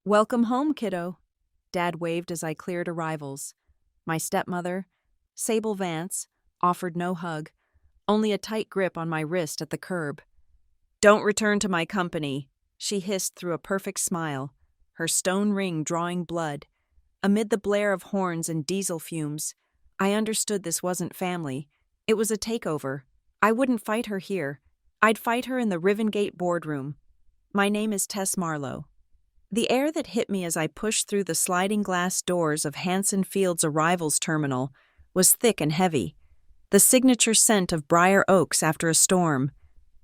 Welcome home, kiddo. Dad waved as I cleared arrivals. My stepmother, Sable Vance, offered no hug, only a tight grip on my wrist at the curb. Don't return to my company, she hissed through a perfect smile, her stone ring drawing blood. Amid the blare of horns and diesel fumes, I understood this wasn't family. It was a takeover. I wouldn't fight her here. I'd fight her in the Rivengate boardroom. My name is Tess Marlowe. The air that hit me as I pushed through the sliding glass doors of Hanson Field's arrivals terminal was thick and heavy, the signature scent of briar oaks after a storm.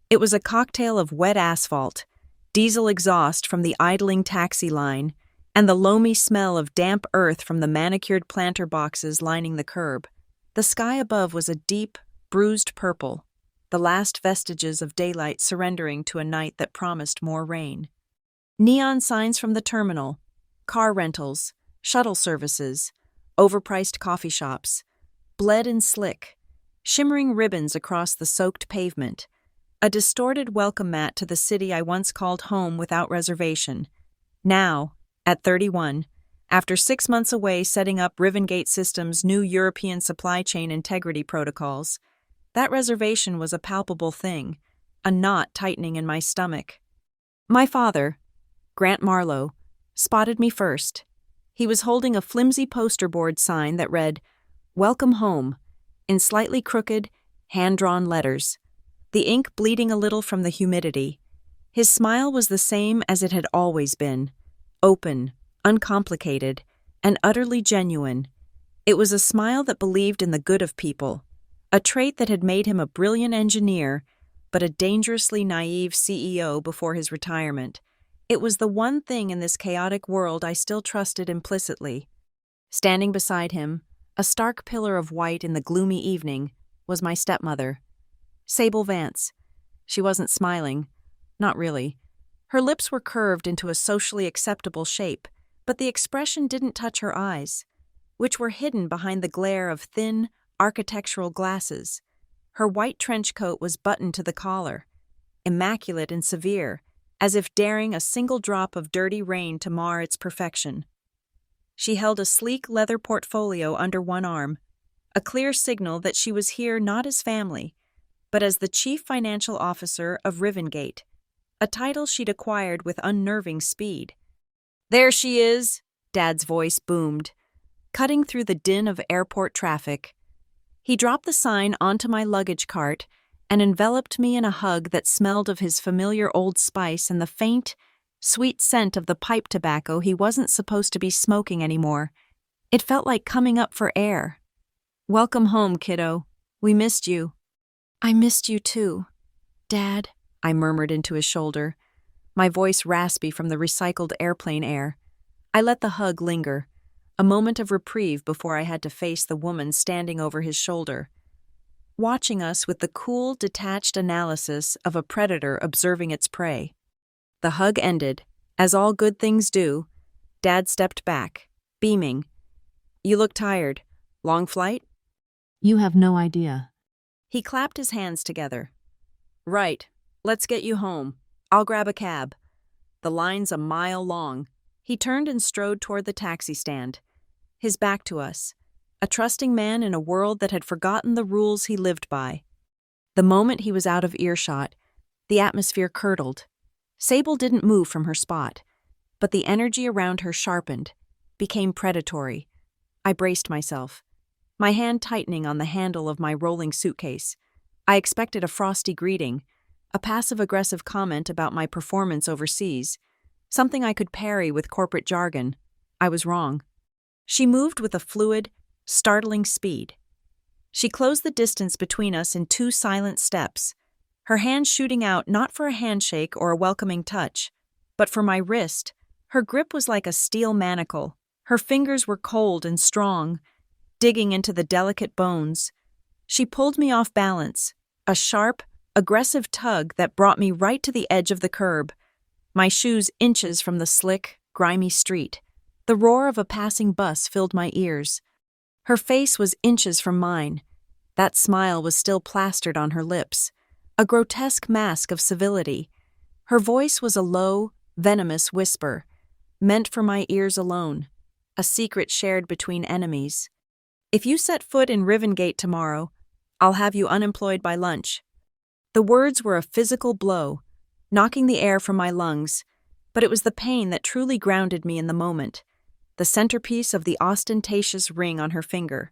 It was a cocktail of wet asphalt, diesel exhaust from the idling taxi line, and the loamy smell of damp earth from the manicured planter boxes lining the curb. The sky above was a deep, bruised purple, the last vestiges of daylight surrendering to a night that promised more rain. Neon signs from the terminal, car rentals, shuttle services, overpriced coffee shops, bled and slick, shimmering ribbons across the soaked pavement, a distorted welcome mat to the city I once called home without reservation. Now, at 31, after 6 months away setting up Rivengate Systems' new European supply chain integrity protocols, that reservation was a palpable thing, a knot tightening in my stomach. My father, Grant Marlowe, spotted me first. He was holding a flimsy poster board sign that read, "Welcome home," in slightly crooked, hand-drawn letters, the ink bleeding a little from the humidity. His smile was the same as it had always been, open, uncomplicated, and utterly genuine. It was a smile that believed in the good of people, a trait that had made him a brilliant engineer, but a dangerously naive CEO before his retirement. It was the one thing in this chaotic world I still trusted implicitly. Standing beside him, a stark pillar of white in the gloomy evening, was my stepmother, Sable Vance. She wasn't smiling. Not really. Her lips were curved into a socially acceptable shape, but the expression didn't touch her eyes, which were hidden behind the glare of thin, architectural glasses. Her white trench coat was buttoned to the collar, immaculate and severe, as if daring a single drop of dirty rain to mar its perfection. She held a sleek leather portfolio under one arm, a clear signal that she was here not as family, but as the chief financial officer of Rivengate, a title she'd acquired with unnerving speed. "There she is," Dad's voice boomed, cutting through the din of airport traffic. He dropped the sign onto my luggage cart and enveloped me in a hug that smelled of his familiar Old Spice and the faint, sweet scent of the pipe tobacco he wasn't supposed to be smoking anymore. It felt like coming up for air. "Welcome home, kiddo. We missed you." "I missed you too, Dad," I murmured into his shoulder, my voice raspy from the recycled airplane air. I let the hug linger, a moment of reprieve before I had to face the woman standing over his shoulder, watching us with the cool, detached analysis of a predator observing its prey. The hug ended. As all good things do, Dad stepped back, beaming. "You look tired. Long flight?" You have no idea. He clapped his hands together. "Right. Let's get you home. I'll grab a cab." The line's a mile long. He turned and strode toward the taxi stand, his back to us, a trusting man in a world that had forgotten the rules he lived by. The moment he was out of earshot, the atmosphere curdled. Sable didn't move from her spot, but the energy around her sharpened, became predatory. I braced myself, my hand tightening on the handle of my rolling suitcase. I expected a frosty greeting, a passive-aggressive comment about my performance overseas, something I could parry with corporate jargon. I was wrong. She moved with a fluid, startling speed. She closed the distance between us in 2 silent steps, her hand shooting out not for a handshake or a welcoming touch, but for my wrist. Her grip was like a steel manacle. Her fingers were cold and strong, digging into the delicate bones. She pulled me off balance, a sharp, aggressive tug that brought me right to the edge of the curb, my shoes inches from the slick, grimy street. The roar of a passing bus filled my ears. Her face was inches from mine. That smile was still plastered on her lips, a grotesque mask of civility. Her voice was a low, venomous whisper. meant for my ears alone, a secret shared between enemies. If you set foot in Rivengate tomorrow, I'll have you unemployed by lunch. The words were a physical blow, knocking the air from my lungs, but it was the pain that truly grounded me in the moment, the centerpiece of the ostentatious ring on her finger.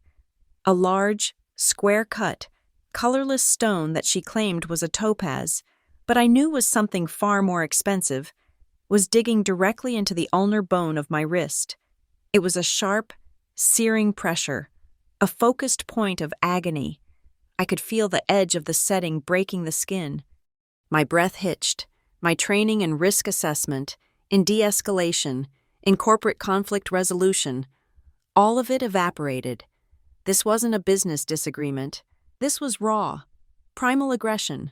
A large, square-cut, colorless stone that she claimed was a topaz, but I knew was something far more expensive, was digging directly into the ulnar bone of my wrist. It was a sharp, searing pressure, a focused point of agony. I could feel the edge of the setting breaking the skin. My breath hitched. My training in risk assessment, in de-escalation, in corporate conflict resolution, all of it evaporated. This wasn't a business disagreement. This was raw, primal aggression.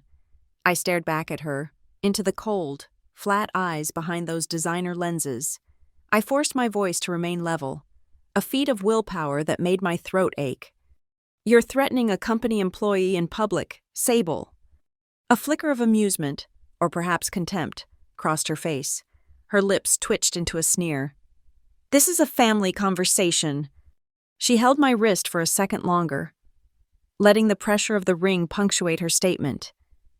I stared back at her, into the cold, flat eyes behind those designer lenses. I forced my voice to remain level, a feat of willpower that made my throat ache. "You're threatening a company employee in public, Sable." A flicker of amusement, or perhaps contempt, crossed her face. Her lips twitched into a sneer. "This is a family conversation." She held my wrist for a second longer, letting the pressure of the ring punctuate her statement.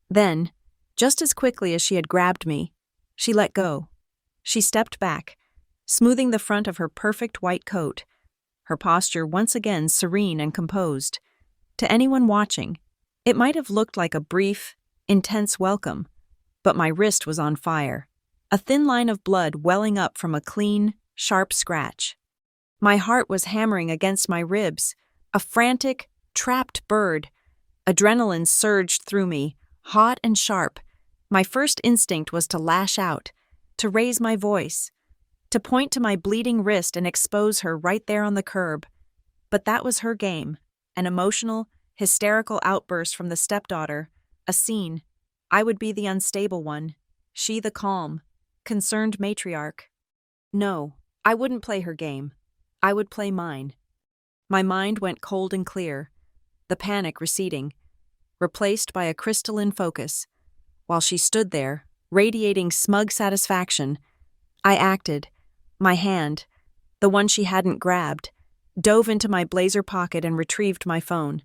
Then, just as quickly as she had grabbed me, she let go. She stepped back, smoothing the front of her perfect white coat, her posture once again serene and composed. To anyone watching, it might have looked like a brief, intense welcome, but my wrist was on fire, a thin line of blood welling up from a clean, sharp scratch. My heart was hammering against my ribs, a frantic, trapped bird. Adrenaline surged through me, hot and sharp. My first instinct was to lash out, to raise my voice, to point to my bleeding wrist and expose her right there on the curb. But that was her game, an emotional, hysterical outburst from the stepdaughter, a scene. I would be the unstable one, she the calm, concerned matriarch. No, I wouldn't play her game. I would play mine. My mind went cold and clear, the panic receding, replaced by a crystalline focus. While she stood there, radiating smug satisfaction, I acted. My hand, the one she hadn't grabbed, dove into my blazer pocket and retrieved my phone.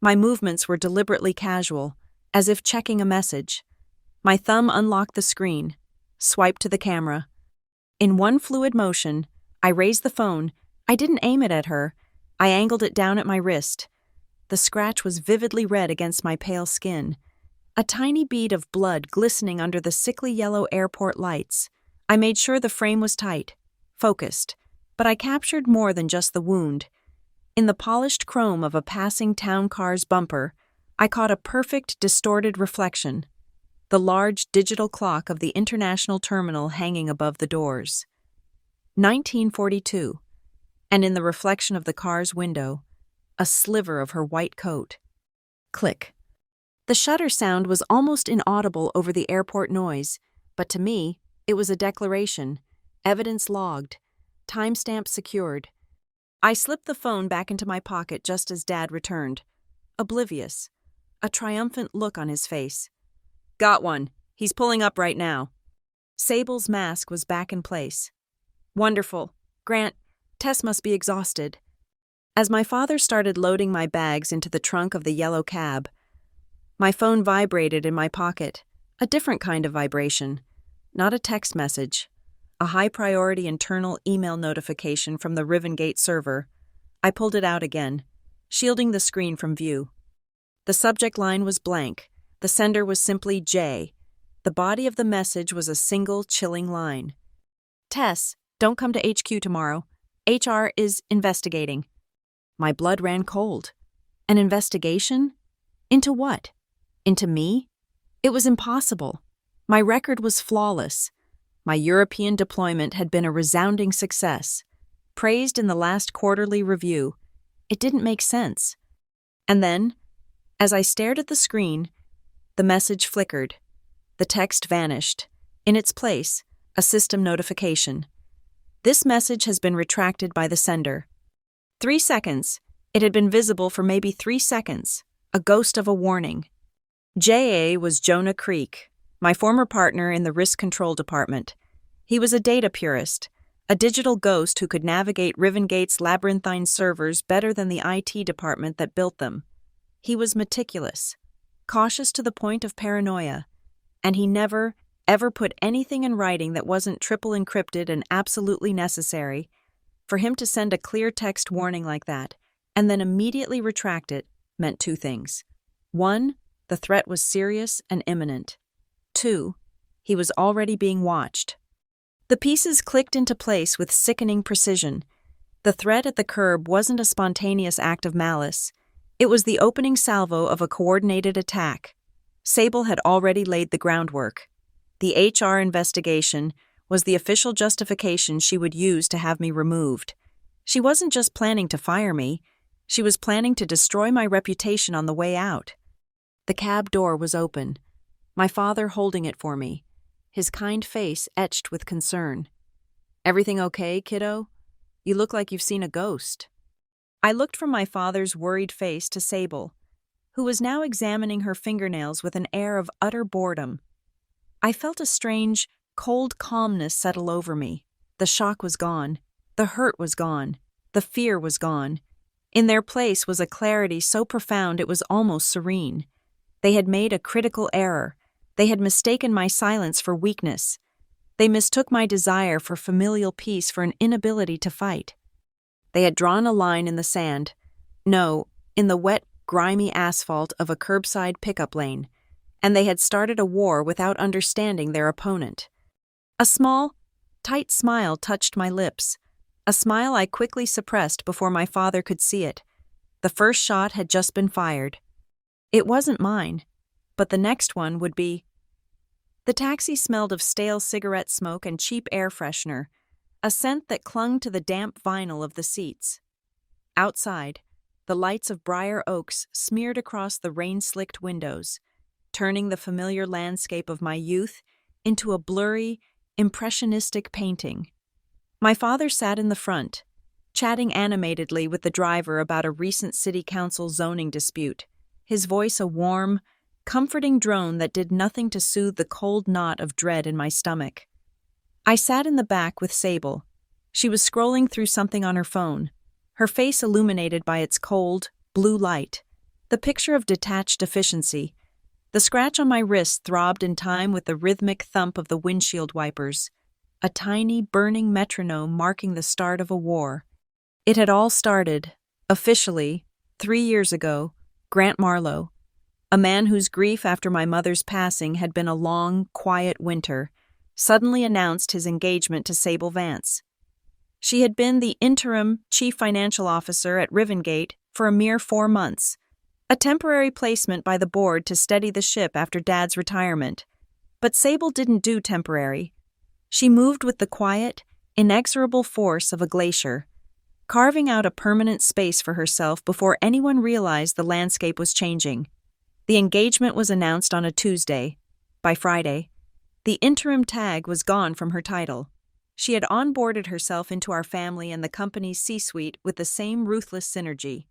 My movements were deliberately casual, as if checking a message. My thumb unlocked the screen, swiped to the camera. In one fluid motion, I raised the phone. I didn't aim it at her. I angled it down at my wrist. The scratch was vividly red against my pale skin, a tiny bead of blood glistening under the sickly yellow airport lights. I made sure the frame was tight, focused, but I captured more than just the wound. In the polished chrome of a passing town car's bumper, I caught a perfect, distorted reflection, the large digital clock of the international terminal hanging above the doors. 1942, and in the reflection of the car's window, a sliver of her white coat. Click. The shutter sound was almost inaudible over the airport noise, but to me, it was a declaration, evidence logged, timestamp secured. I slipped the phone back into my pocket just as Dad returned, oblivious, a triumphant look on his face. "Got one. He's pulling up right now." Sable's mask was back in place. "Wonderful. Grant, Tess must be exhausted." As my father started loading my bags into the trunk of the yellow cab, my phone vibrated in my pocket, a different kind of vibration, not a text message, a high-priority internal email notification from the Rivengate server. I pulled it out again, shielding the screen from view. The subject line was blank. The sender was simply J. The body of the message was a single, chilling line. "Tess, don't come to HQ tomorrow. HR is investigating." My blood ran cold. An investigation? Into what? Into me? It was impossible. My record was flawless. My European deployment had been a resounding success. Praised in the last quarterly review. It didn't make sense. And then, as I stared at the screen, the message flickered. The text vanished. In its place, a system notification. "This message has been retracted by the sender." 3 seconds. It had been visible for maybe 3 seconds. A ghost of a warning. JA was Jonah Creek, my former partner in the risk control department. He was a data purist, a digital ghost who could navigate Rivengate's labyrinthine servers better than the IT department that built them. He was meticulous, cautious to the point of paranoia, and he never, ever put anything in writing that wasn't triple encrypted and absolutely necessary. For him to send a clear text warning like that, and then immediately retract it, meant two things. One, the threat was serious and imminent. Two, he was already being watched. The pieces clicked into place with sickening precision. The threat at the curb wasn't a spontaneous act of malice. It was the opening salvo of a coordinated attack. Sable had already laid the groundwork. The HR investigation was the official justification she would use to have me removed. She wasn't just planning to fire me, she was planning to destroy my reputation on the way out. The cab door was open, my father holding it for me, his kind face etched with concern. "Everything okay, kiddo? You look like you've seen a ghost." I looked from my father's worried face to Sable, who was now examining her fingernails with an air of utter boredom. I felt a strange, cold calmness settle over me. The shock was gone. The hurt was gone. The fear was gone. In their place was a clarity so profound it was almost serene. They had made a critical error. They had mistaken my silence for weakness. They mistook my desire for familial peace for an inability to fight. They had drawn a line in the sand. No, in the wet, grimy asphalt of a curbside pickup lane. And they had started a war without understanding their opponent. A small, tight smile touched my lips, a smile I quickly suppressed before my father could see it. The first shot had just been fired. It wasn't mine, but the next one would be. The taxi smelled of stale cigarette smoke and cheap air freshener, a scent that clung to the damp vinyl of the seats. Outside, the lights of Briar Oaks smeared across the rain-slicked windows, turning the familiar landscape of my youth into a blurry, impressionistic painting. My father sat in the front, chatting animatedly with the driver about a recent city council zoning dispute, his voice a warm, comforting drone that did nothing to soothe the cold knot of dread in my stomach. I sat in the back with Sable. She was scrolling through something on her phone, her face illuminated by its cold, blue light, the picture of detached efficiency. The scratch on my wrist throbbed in time with the rhythmic thump of the windshield wipers, a tiny, burning metronome marking the start of a war. It had all started, officially, 3 years ago. Grant Marlowe, a man whose grief after my mother's passing had been a long, quiet winter, suddenly announced his engagement to Sable Vance. She had been the interim chief financial officer at Rivengate for a mere 4 months, a temporary placement by the board to steady the ship after Dad's retirement. But Sable didn't do temporary. She moved with the quiet, inexorable force of a glacier, carving out a permanent space for herself before anyone realized the landscape was changing. The engagement was announced on a Tuesday. By Friday, the interim tag was gone from her title. She had onboarded herself into our family and the company's C-suite with the same ruthless synergy.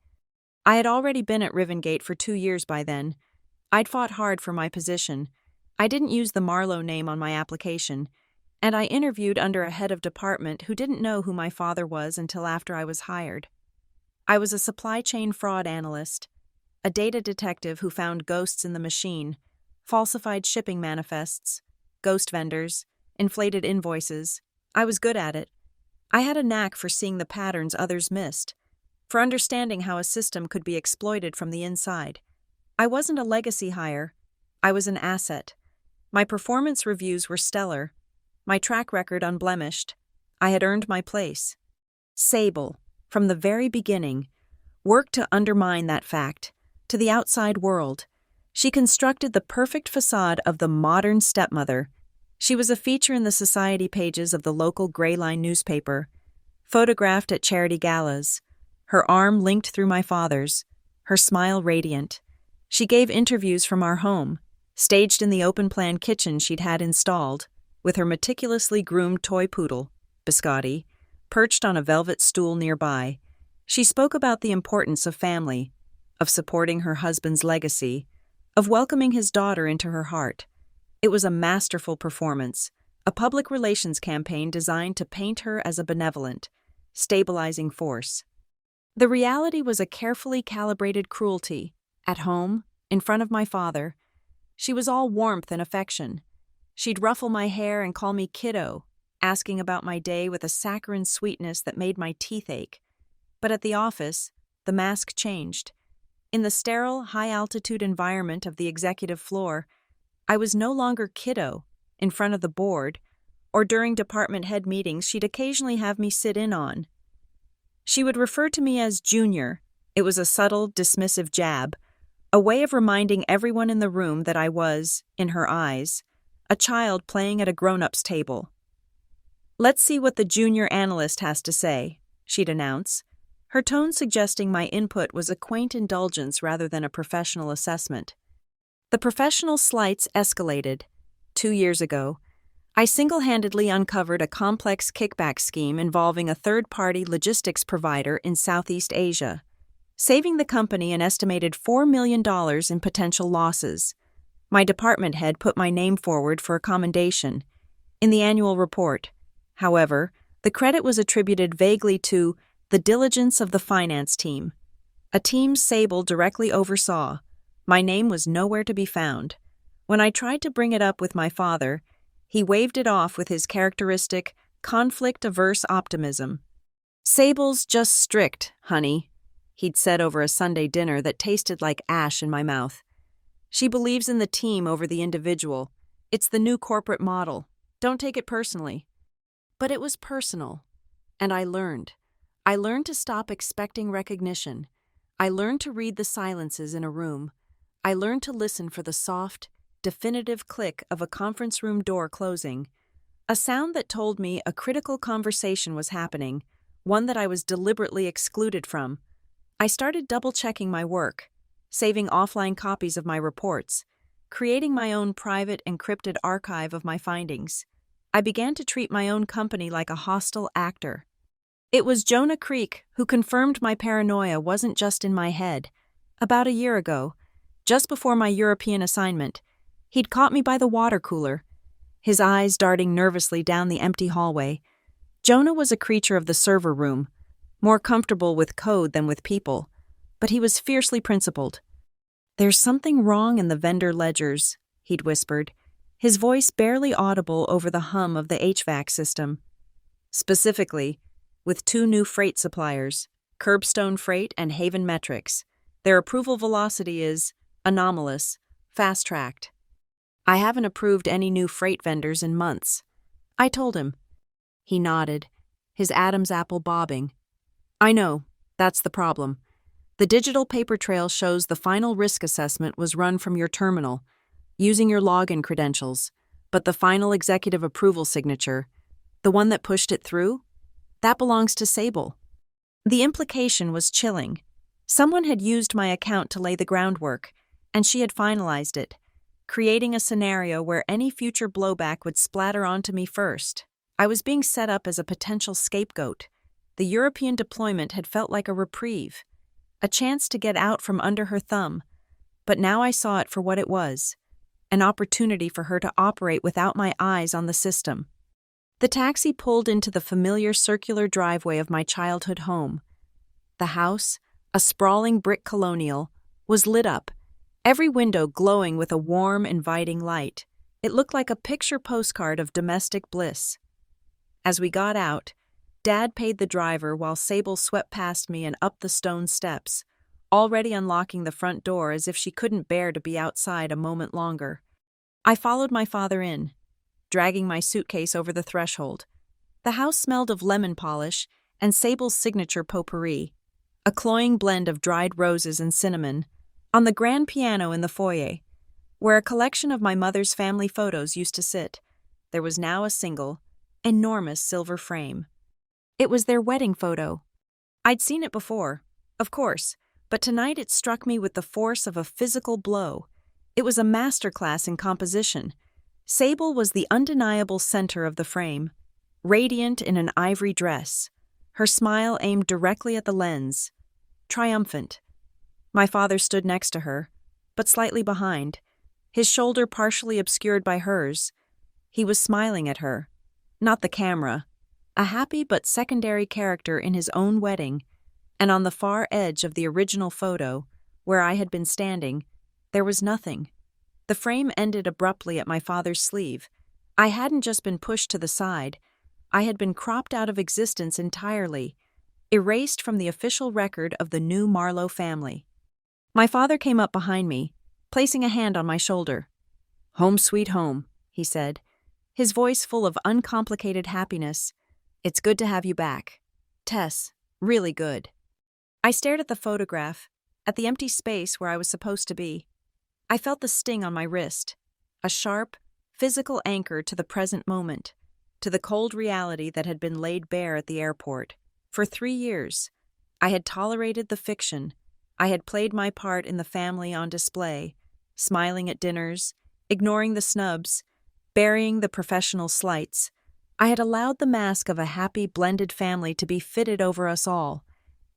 I had already been at Rivengate for 2 years by then. I'd fought hard for my position. I didn't use the Marlowe name on my application, and I interviewed under a head of department who didn't know who my father was until after I was hired. I was a supply chain fraud analyst, a data detective who found ghosts in the machine, falsified shipping manifests, ghost vendors, inflated invoices. I was good at it. I had a knack for seeing the patterns others missed, for understanding how a system could be exploited from the inside. I wasn't a legacy hire. I was an asset. My performance reviews were stellar, my track record unblemished. I had earned my place. Sable, from the very beginning, worked to undermine that fact. To the outside world, she constructed the perfect facade of the modern stepmother. She was a feature in the society pages of the local Gray Line newspaper, photographed at charity galas, her arm linked through my father's, her smile radiant. She gave interviews from our home, staged in the open-plan kitchen she'd had installed, with her meticulously groomed toy poodle, Biscotti, perched on a velvet stool nearby. She spoke about the importance of family, of supporting her husband's legacy, of welcoming his daughter into her heart. It was a masterful performance, a public relations campaign designed to paint her as a benevolent, stabilizing force. The reality was a carefully calibrated cruelty. At home, in front of my father, she was all warmth and affection. She'd ruffle my hair and call me kiddo, asking about my day with a saccharine sweetness that made my teeth ache. But at the office, the mask changed. In the sterile, high-altitude environment of the executive floor, I was no longer kiddo in front of the board, or during department head meetings she'd occasionally have me sit in on. She would refer to me as junior. It was a subtle, dismissive jab, a way of reminding everyone in the room that I was, in her eyes, a child playing at a grown-up's table. "Let's see what the junior analyst has to say," she'd announce, her tone suggesting my input was a quaint indulgence rather than a professional assessment. The professional slights escalated. 2 years ago, I single-handedly uncovered a complex kickback scheme involving a third-party logistics provider in Southeast Asia, saving the company an estimated $4 million in potential losses. My department head put my name forward for a commendation in the annual report. However, the credit was attributed vaguely to the diligence of the finance team, a team Sable directly oversaw. My name was nowhere to be found. When I tried to bring it up with my father, he waved it off with his characteristic, conflict-averse optimism. "Sable's just strict, honey," he'd said over a Sunday dinner that tasted like ash in my mouth. "She believes in the team over the individual. It's the new corporate model. Don't take it personally." But it was personal, and I learned. I learned to stop expecting recognition. I learned to read the silences in a room. I learned to listen for the soft, definitive click of a conference room door closing, a sound that told me a critical conversation was happening, one that I was deliberately excluded from. I started double-checking my work, saving offline copies of my reports, creating my own private encrypted archive of my findings. I began to treat my own company like a hostile actor. It was Jonah Creek who confirmed my paranoia wasn't just in my head. About a year ago, just before my European assignment, he'd caught me by the water cooler, his eyes darting nervously down the empty hallway. Jonah was a creature of the server room, more comfortable with code than with people, but he was fiercely principled. "There's something wrong in the vendor ledgers," he'd whispered, his voice barely audible over the hum of the HVAC system. "Specifically, with 2 new freight suppliers, Curbstone Freight and Haven Metrics. Their approval velocity is anomalous, fast-tracked. I haven't approved any new freight vendors in months," I told him. He nodded, his Adam's apple bobbing. "I know, that's the problem. The digital paper trail shows the final risk assessment was run from your terminal, using your login credentials, but the final executive approval signature, the one that pushed it through, that belongs to Sable." The implication was chilling. Someone had used my account to lay the groundwork, and she had finalized it, creating a scenario where any future blowback would splatter onto me first. I was being set up as a potential scapegoat. The European deployment had felt like a reprieve, a chance to get out from under her thumb, but now I saw it for what it was, an opportunity for her to operate without my eyes on the system. The taxi pulled into the familiar circular driveway of my childhood home. The house, a sprawling brick colonial, was lit up, every window glowing with a warm, inviting light. It looked like a picture postcard of domestic bliss. As we got out, Dad paid the driver while Sable swept past me and up the stone steps, already unlocking the front door as if she couldn't bear to be outside a moment longer. I followed my father in, dragging my suitcase over the threshold. The house smelled of lemon polish and Sable's signature potpourri, a cloying blend of dried roses and cinnamon. On the grand piano in the foyer, where a collection of my mother's family photos used to sit, there was now a single, enormous silver frame. It was their wedding photo. I'd seen it before, of course, but tonight it struck me with the force of a physical blow. It was a masterclass in composition. Sable was the undeniable center of the frame, radiant in an ivory dress, her smile aimed directly at the lens, triumphant. My father stood next to her, but slightly behind, his shoulder partially obscured by hers. He was smiling at her, not the camera, a happy but secondary character in his own wedding, and on the far edge of the original photo, where I had been standing, there was nothing. The frame ended abruptly at my father's sleeve. I hadn't just been pushed to the side, I had been cropped out of existence entirely, erased from the official record of the new Marlowe family. My father came up behind me, placing a hand on my shoulder. "Home sweet home," he said, his voice full of uncomplicated happiness. "It's good to have you back. Tess, really good." I stared at the photograph, at the empty space where I was supposed to be. I felt the sting on my wrist, a sharp, physical anchor to the present moment, to the cold reality that had been laid bare at the airport. For 3 years, I had tolerated the fiction. I had played my part in the family on display, smiling at dinners, ignoring the snubs, burying the professional slights. I had allowed the mask of a happy blended family to be fitted over us all.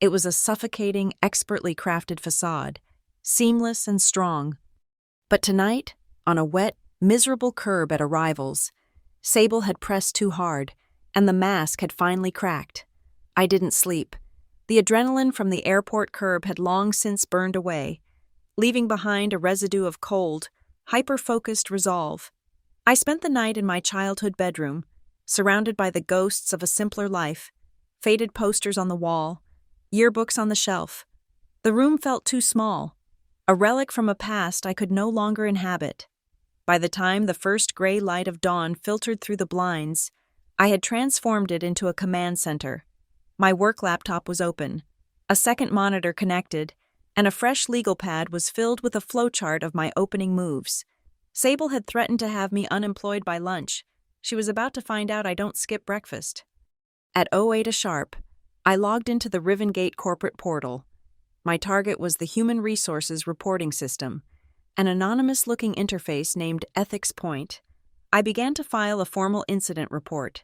It was a suffocating, expertly crafted facade, seamless and strong. But tonight, on a wet, miserable curb at arrivals, Sable had pressed too hard, and the mask had finally cracked. I didn't sleep. The adrenaline from the airport curb had long since burned away, leaving behind a residue of cold, hyper-focused resolve. I spent the night in my childhood bedroom, surrounded by the ghosts of a simpler life, faded posters on the wall, yearbooks on the shelf. The room felt too small, a relic from a past I could no longer inhabit. By the time the first gray light of dawn filtered through the blinds, I had transformed it into a command center. My work laptop was open, a second monitor connected, and a fresh legal pad was filled with a flowchart of my opening moves. Sable had threatened to have me unemployed by lunch. She was about to find out I don't skip breakfast. At 08 sharp, I logged into the Rivengate corporate portal. My target was the Human Resources Reporting System, an anonymous-looking interface named Ethics Point. I began to file a formal incident report.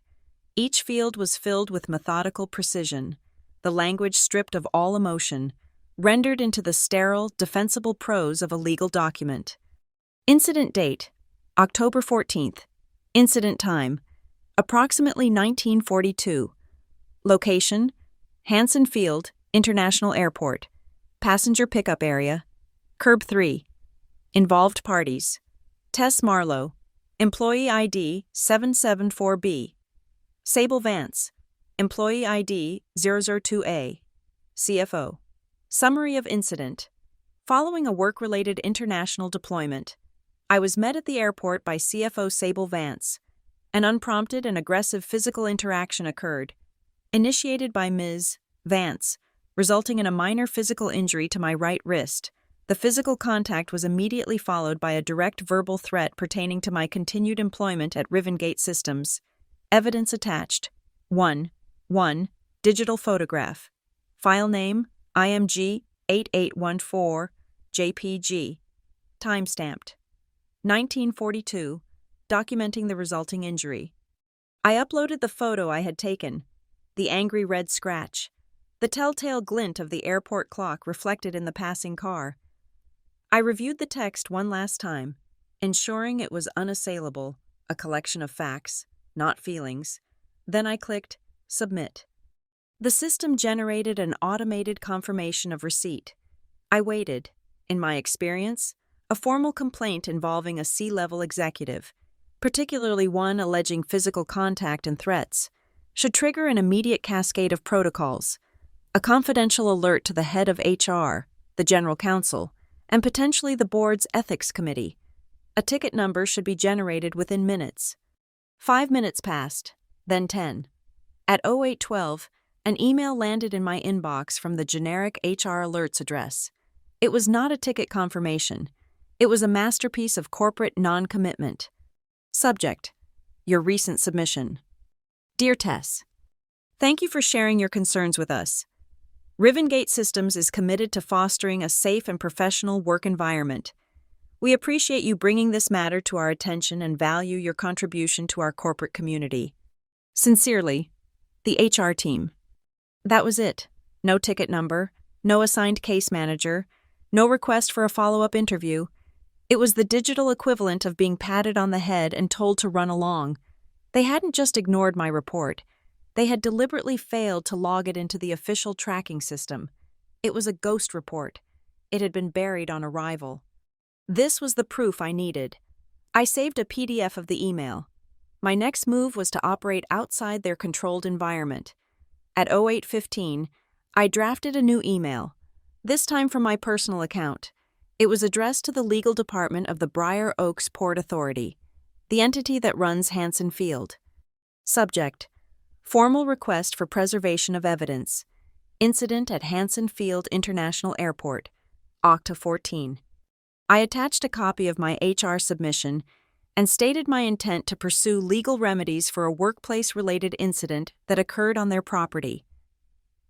Each field was filled with methodical precision, the language stripped of all emotion, rendered into the sterile, defensible prose of a legal document. Incident date, October 14th. Incident time, approximately 1942. Location, Hanson Field, International Airport. Passenger pickup area. Curb 3. Involved parties. Tess Marlowe. Employee ID 774B. Sable Vance. Employee ID 002A. CFO. Summary of incident. Following a work-related international deployment, I was met at the airport by CFO Sable Vance. An unprompted and aggressive physical interaction occurred, initiated by Ms. Vance, resulting in a minor physical injury to my right wrist. The physical contact was immediately followed by a direct verbal threat pertaining to my continued employment at Rivengate Systems. Evidence attached. 1. Digital photograph. File name, IMG 8814, JPG. Timestamped. 1942, documenting the resulting injury. I uploaded the photo I had taken, the angry red scratch, the telltale glint of the airport clock reflected in the passing car. I reviewed the text one last time, ensuring it was unassailable, a collection of facts, not feelings. Then I clicked Submit. The system generated an automated confirmation of receipt. I waited. In my experience, a formal complaint involving a C-level executive, particularly one alleging physical contact and threats, should trigger an immediate cascade of protocols, a confidential alert to the head of HR, the general counsel, and potentially the board's ethics committee. A ticket number should be generated within minutes. 5 minutes passed, then 10. At 0812, an email landed in my inbox from the generic HR alerts address. It was not a ticket confirmation. It was a masterpiece of corporate non-commitment. Subject: Your recent submission. Dear Tess, thank you for sharing your concerns with us. Rivengate Systems is committed to fostering a safe and professional work environment. We appreciate you bringing this matter to our attention and value your contribution to our corporate community. Sincerely, the HR team. That was it. No ticket number, no assigned case manager, no request for a follow-up interview. It was the digital equivalent of being patted on the head and told to run along. They hadn't just ignored my report. They had deliberately failed to log it into the official tracking system. It was a ghost report. It had been buried on arrival. This was the proof I needed. I saved a PDF of the email. My next move was to operate outside their controlled environment. At 08:15, I drafted a new email, this time from my personal account. It was addressed to the legal department of the Briar Oaks Port Authority, the entity that runs Hansen Field. Subject: Formal request for preservation of evidence. Incident at Hansen Field International Airport, Octa 14. I attached a copy of my HR submission and stated my intent to pursue legal remedies for a workplace-related incident that occurred on their property.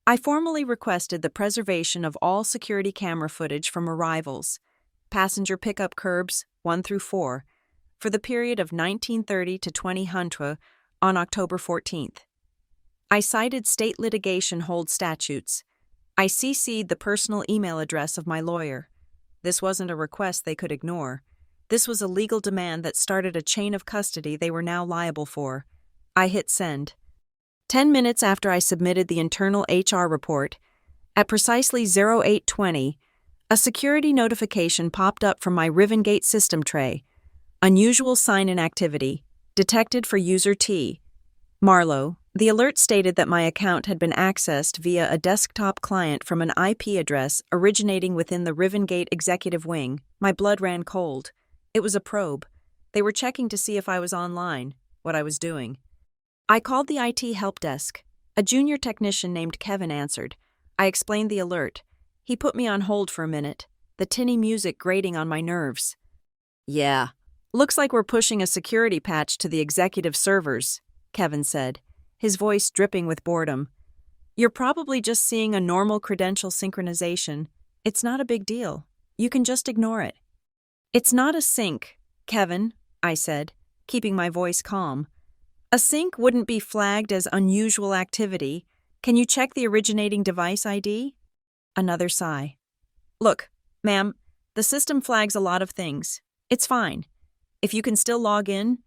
I formally requested the preservation of all security camera footage from arrivals, passenger pickup curbs 1 through 4, for the period of 1930 to 2000 on October 14th. I cited state litigation hold statutes. I CC'd the personal email address of my lawyer. This wasn't a request they could ignore. This was a legal demand that started a chain of custody they were now liable for. I hit send. 10 minutes after I submitted the internal HR report, at precisely 08:20, a security notification popped up from my Rivengate system tray. Unusual sign-in activity, detected for user T. Marlowe. The alert stated that my account had been accessed via a desktop client from an IP address originating within the Rivengate executive wing. My blood ran cold. It was a probe. They were checking to see if I was online, what I was doing. I called the IT help desk. A junior technician named Kevin answered. I explained the alert. He put me on hold for a minute, the tinny music grating on my nerves. "Yeah, looks like we're pushing a security patch to the executive servers," Kevin said, his voice dripping with boredom. "You're probably just seeing a normal credential synchronization. It's not a big deal. You can just ignore it." "It's not a sync, Kevin," I said, keeping my voice calm. "A sync wouldn't be flagged as unusual activity. Can you check the originating device ID?" Another sigh. "Look, ma'am, the system flags a lot of things. It's fine. If you can still log in,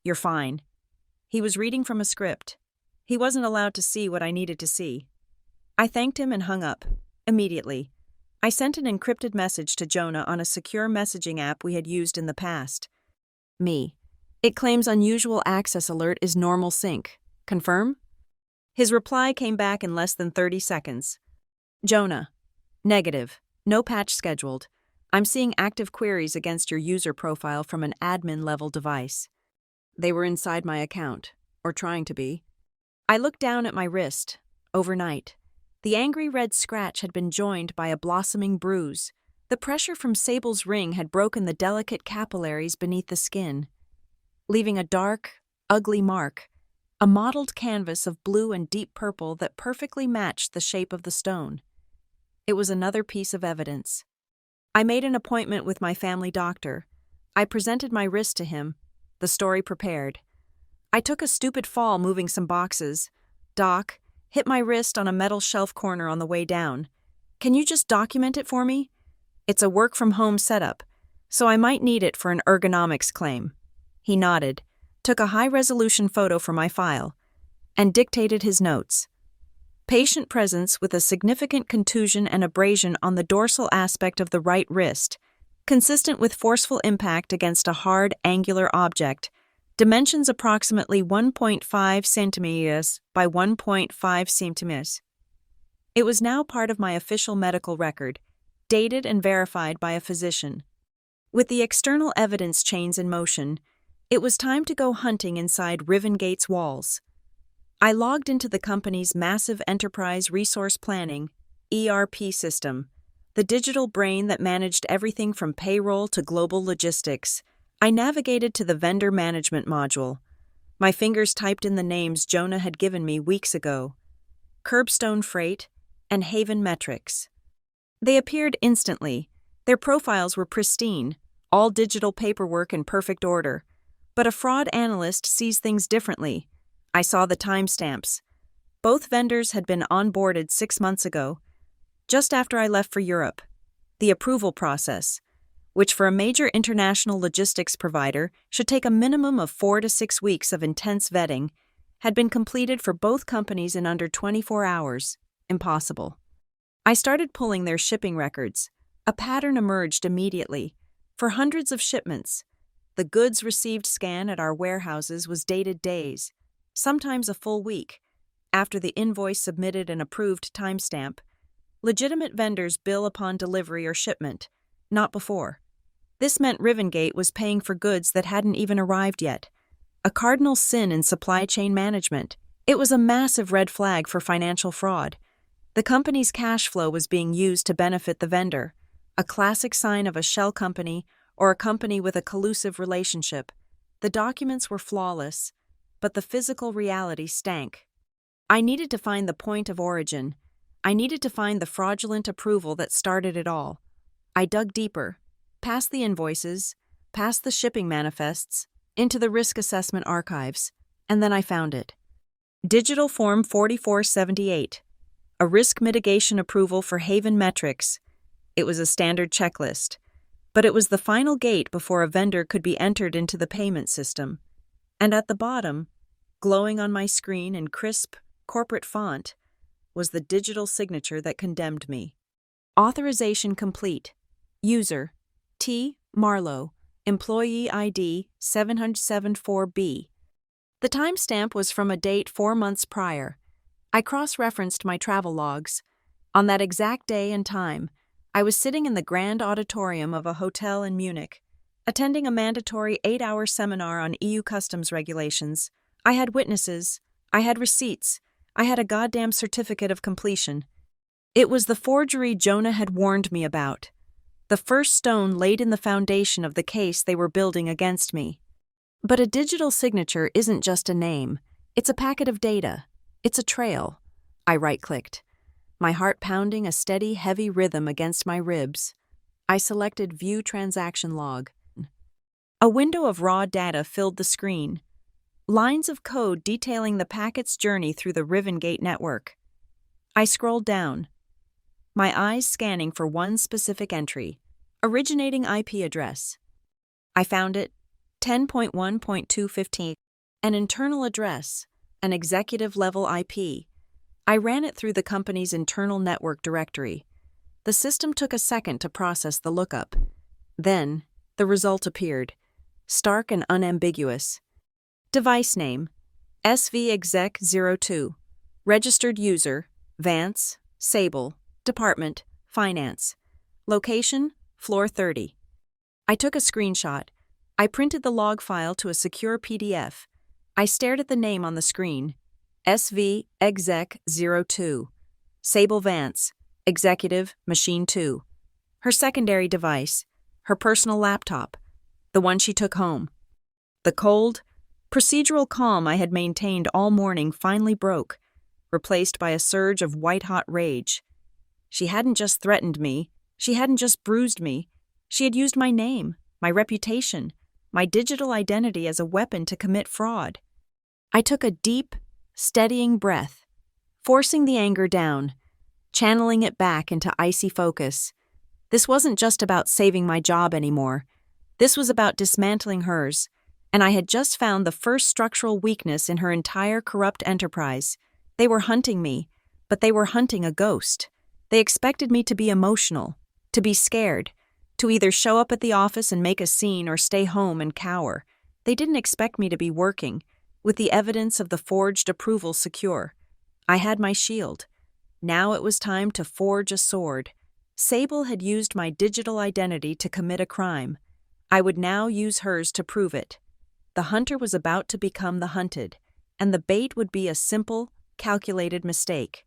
you're fine." He was reading from a script. He wasn't allowed to see what I needed to see. I thanked him and hung up. Immediately, I sent an encrypted message to Jonah on a secure messaging app we had used in the past. Me. It claims unusual access alert is normal sync. Confirm? His reply came back in less than 30 seconds. Jonah. Negative. No patch scheduled. I'm seeing active queries against your user profile from an admin-level device. They were inside my account, or trying to be. I looked down at my wrist. Overnight. The angry red scratch had been joined by a blossoming bruise. The pressure from Sable's ring had broken the delicate capillaries beneath the skin, leaving a dark, ugly mark, a mottled canvas of blue and deep purple that perfectly matched the shape of the stone. It was another piece of evidence. I made an appointment with my family doctor. I presented my wrist to him, the story prepared. I took a stupid fall moving some boxes. "Doc, hit my wrist on a metal shelf corner on the way down. Can you just document it for me? It's a work-from-home setup, so I might need it for an ergonomics claim." He nodded, took a high-resolution photo for my file, and dictated his notes. Patient presence with a significant contusion and abrasion on the dorsal aspect of the right wrist, consistent with forceful impact against a hard, angular object, dimensions approximately 1.5 centimeters by 1.5 centimeters. It was now part of my official medical record, dated and verified by a physician. With the external evidence chains in motion, it was time to go hunting inside Rivengate's walls. I logged into the company's massive enterprise resource planning, ERP system, the digital brain that managed everything from payroll to global logistics. I navigated to the vendor management module. My fingers typed in the names Jonah had given me weeks ago: Curbstone Freight and Haven Metrics. They appeared instantly. Their profiles were pristine, all digital paperwork in perfect order. But a fraud analyst sees things differently. I saw the timestamps. Both vendors had been onboarded 6 months ago, just after I left for Europe. The approval process, which for a major international logistics provider should take a minimum of 4 to 6 weeks of intense vetting, had been completed for both companies in under 24 hours. Impossible. I started pulling their shipping records. A pattern emerged immediately. For hundreds of shipments, the goods received scan at our warehouses was dated days, sometimes a full week, after the invoice submitted an approved timestamp. Legitimate vendors bill upon delivery or shipment, not before. This meant Rivengate was paying for goods that hadn't even arrived yet. A cardinal sin in supply chain management. It was a massive red flag for financial fraud. The company's cash flow was being used to benefit the vendor, a classic sign of a shell company or a company with a collusive relationship. The documents were flawless, but the physical reality stank. I needed to find the point of origin. I needed to find the fraudulent approval that started it all. I dug deeper, past the invoices, past the shipping manifests, into the risk assessment archives, and then I found it. Digital Form 4478, a risk mitigation approval for Haven Metrics. It was a standard checklist, but it was the final gate before a vendor could be entered into the payment system. And at the bottom, glowing on my screen in crisp, corporate font, was the digital signature that condemned me. Authorization complete. User, T. Marlowe, Employee ID 774B. The timestamp was from a date 4 months prior. I cross-referenced my travel logs. On that exact day and time, I was sitting in the grand auditorium of a hotel in Munich, attending a mandatory 8-hour seminar on EU customs regulations. I had witnesses. I had receipts. I had a goddamn certificate of completion. It was the forgery Jonah had warned me about. The first stone laid in the foundation of the case they were building against me. But a digital signature isn't just a name. It's a packet of data. It's a trail. I right-clicked, my heart pounding a steady, heavy rhythm against my ribs. I selected View Transaction Log. A window of raw data filled the screen. Lines of code detailing the packet's journey through the Rivengate network. I scrolled down, my eyes scanning for one specific entry, originating IP address. I found it, 10.1.215, an internal address, an executive-level IP. I ran it through the company's internal network directory. The system took a second to process the lookup. Then, the result appeared, stark and unambiguous. Device name, SVExec02. Registered user, Vance, Sable, Department, Finance. Location, floor 30. I took a screenshot. I printed the log file to a secure PDF. I stared at the name on the screen, SVExec02. Sable Vance, Executive, Machine 2. Her secondary device, her personal laptop, the one she took home. The cold, procedural calm I had maintained all morning finally broke, replaced by a surge of white-hot rage. She hadn't just threatened me, she hadn't just bruised me, she had used my name, my reputation, my digital identity as a weapon to commit fraud. I took a deep, steadying breath, forcing the anger down, channeling it back into icy focus. This wasn't just about saving my job anymore. This was about dismantling hers, and I had just found the first structural weakness in her entire corrupt enterprise. They were hunting me, but they were hunting a ghost. They expected me to be emotional, to be scared, to either show up at the office and make a scene or stay home and cower. They didn't expect me to be working, with the evidence of the forged approval secure. I had my shield. Now it was time to forge a sword. Sable had used my digital identity to commit a crime. I would now use hers to prove it. The hunter was about to become the hunted, and the bait would be a simple, calculated mistake.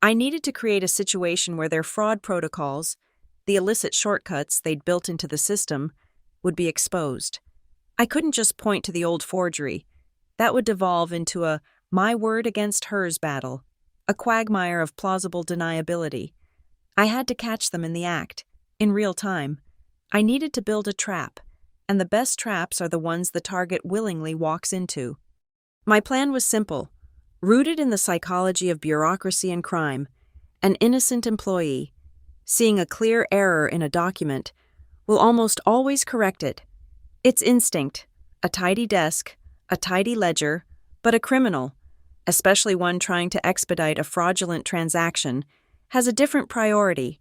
I needed to create a situation where their fraud protocols, the illicit shortcuts they'd built into the system, would be exposed. I couldn't just point to the old forgery. That would devolve into a my word against hers battle, a quagmire of plausible deniability. I had to catch them in the act, in real time. I needed to build a trap, and the best traps are the ones the target willingly walks into. My plan was simple, rooted in the psychology of bureaucracy and crime. An innocent employee, seeing a clear error in a document, will almost always correct it. It's instinct, a tidy desk, a tidy ledger, but a criminal, especially one trying to expedite a fraudulent transaction, has a different priority.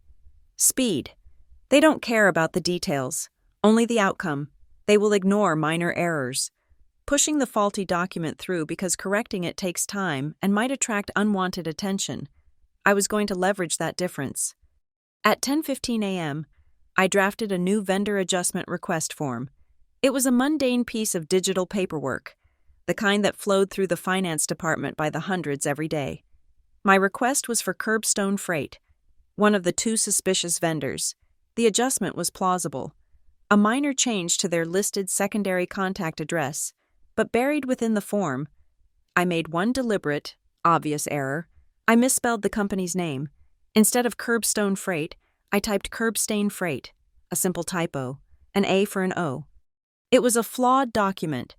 Speed. They don't care about the details, only the outcome. They will ignore minor errors, pushing the faulty document through because correcting it takes time and might attract unwanted attention. I was going to leverage that difference. At 10:15 a.m., I drafted a new vendor adjustment request form. It was a mundane piece of digital paperwork, the kind that flowed through the finance department by the hundreds every day. My request was for Curbstone Freight, one of the two suspicious vendors. The adjustment was plausible. A minor change to their listed secondary contact address, but buried within the form. I made one deliberate, obvious error. I misspelled the company's name. Instead of Curbstone Freight, I typed Curbstain Freight, a simple typo, an A for an O. It was a flawed document.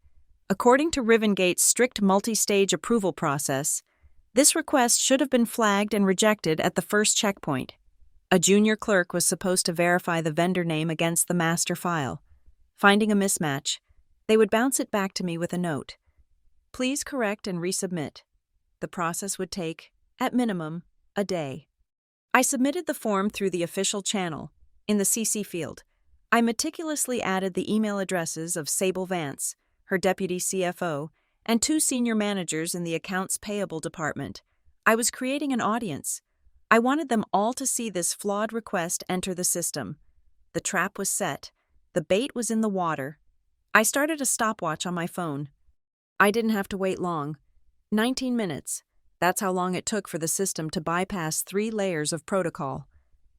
According to Rivengate's strict multi-stage approval process, this request should have been flagged and rejected at the first checkpoint. A junior clerk was supposed to verify the vendor name against the master file. Finding a mismatch, they would bounce it back to me with a note. Please correct and resubmit. The process would take, at minimum, a day. I submitted the form through the official channel. In the CC field, I meticulously added the email addresses of Sable Vance, her deputy CFO, and two senior managers in the accounts payable department. I was creating an audience. I wanted them all to see this flawed request enter the system. The trap was set. The bait was in the water. I started a stopwatch on my phone. I didn't have to wait long. 19 minutes. That's how long it took for the system to bypass 3 layers of protocol.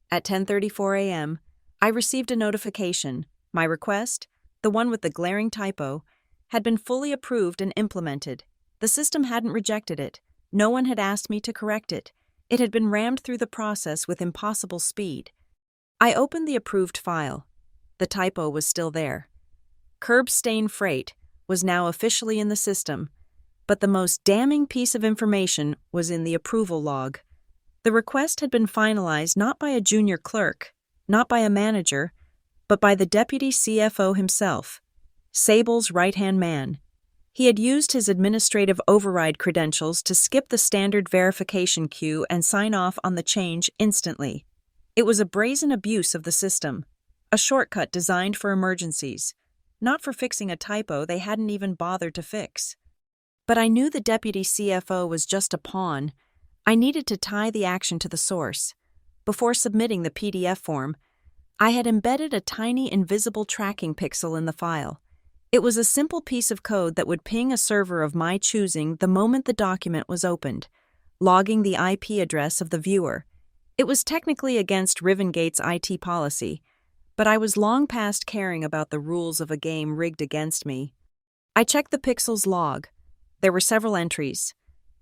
At 10:34 a.m., I received a notification. My request, the one with the glaring typo, had been fully approved and implemented. The system hadn't rejected it. No one had asked me to correct it. It had been rammed through the process with impossible speed. I opened the approved file. The typo was still there. Curbstain Freight was now officially in the system, but the most damning piece of information was in the approval log. The request had been finalized not by a junior clerk, not by a manager, but by the deputy CFO himself, Sable's right-hand man. He had used his administrative override credentials to skip the standard verification queue and sign off on the change instantly. It was a brazen abuse of the system, a shortcut designed for emergencies, not for fixing a typo they hadn't even bothered to fix. But I knew the deputy CFO was just a pawn. I needed to tie the action to the source. Before submitting the PDF form, I had embedded a tiny invisible tracking pixel in the file. It was a simple piece of code that would ping a server of my choosing the moment the document was opened, logging the IP address of the viewer. It was technically against Rivengate's IT policy, but I was long past caring about the rules of a game rigged against me. I checked the pixel's log. There were several entries.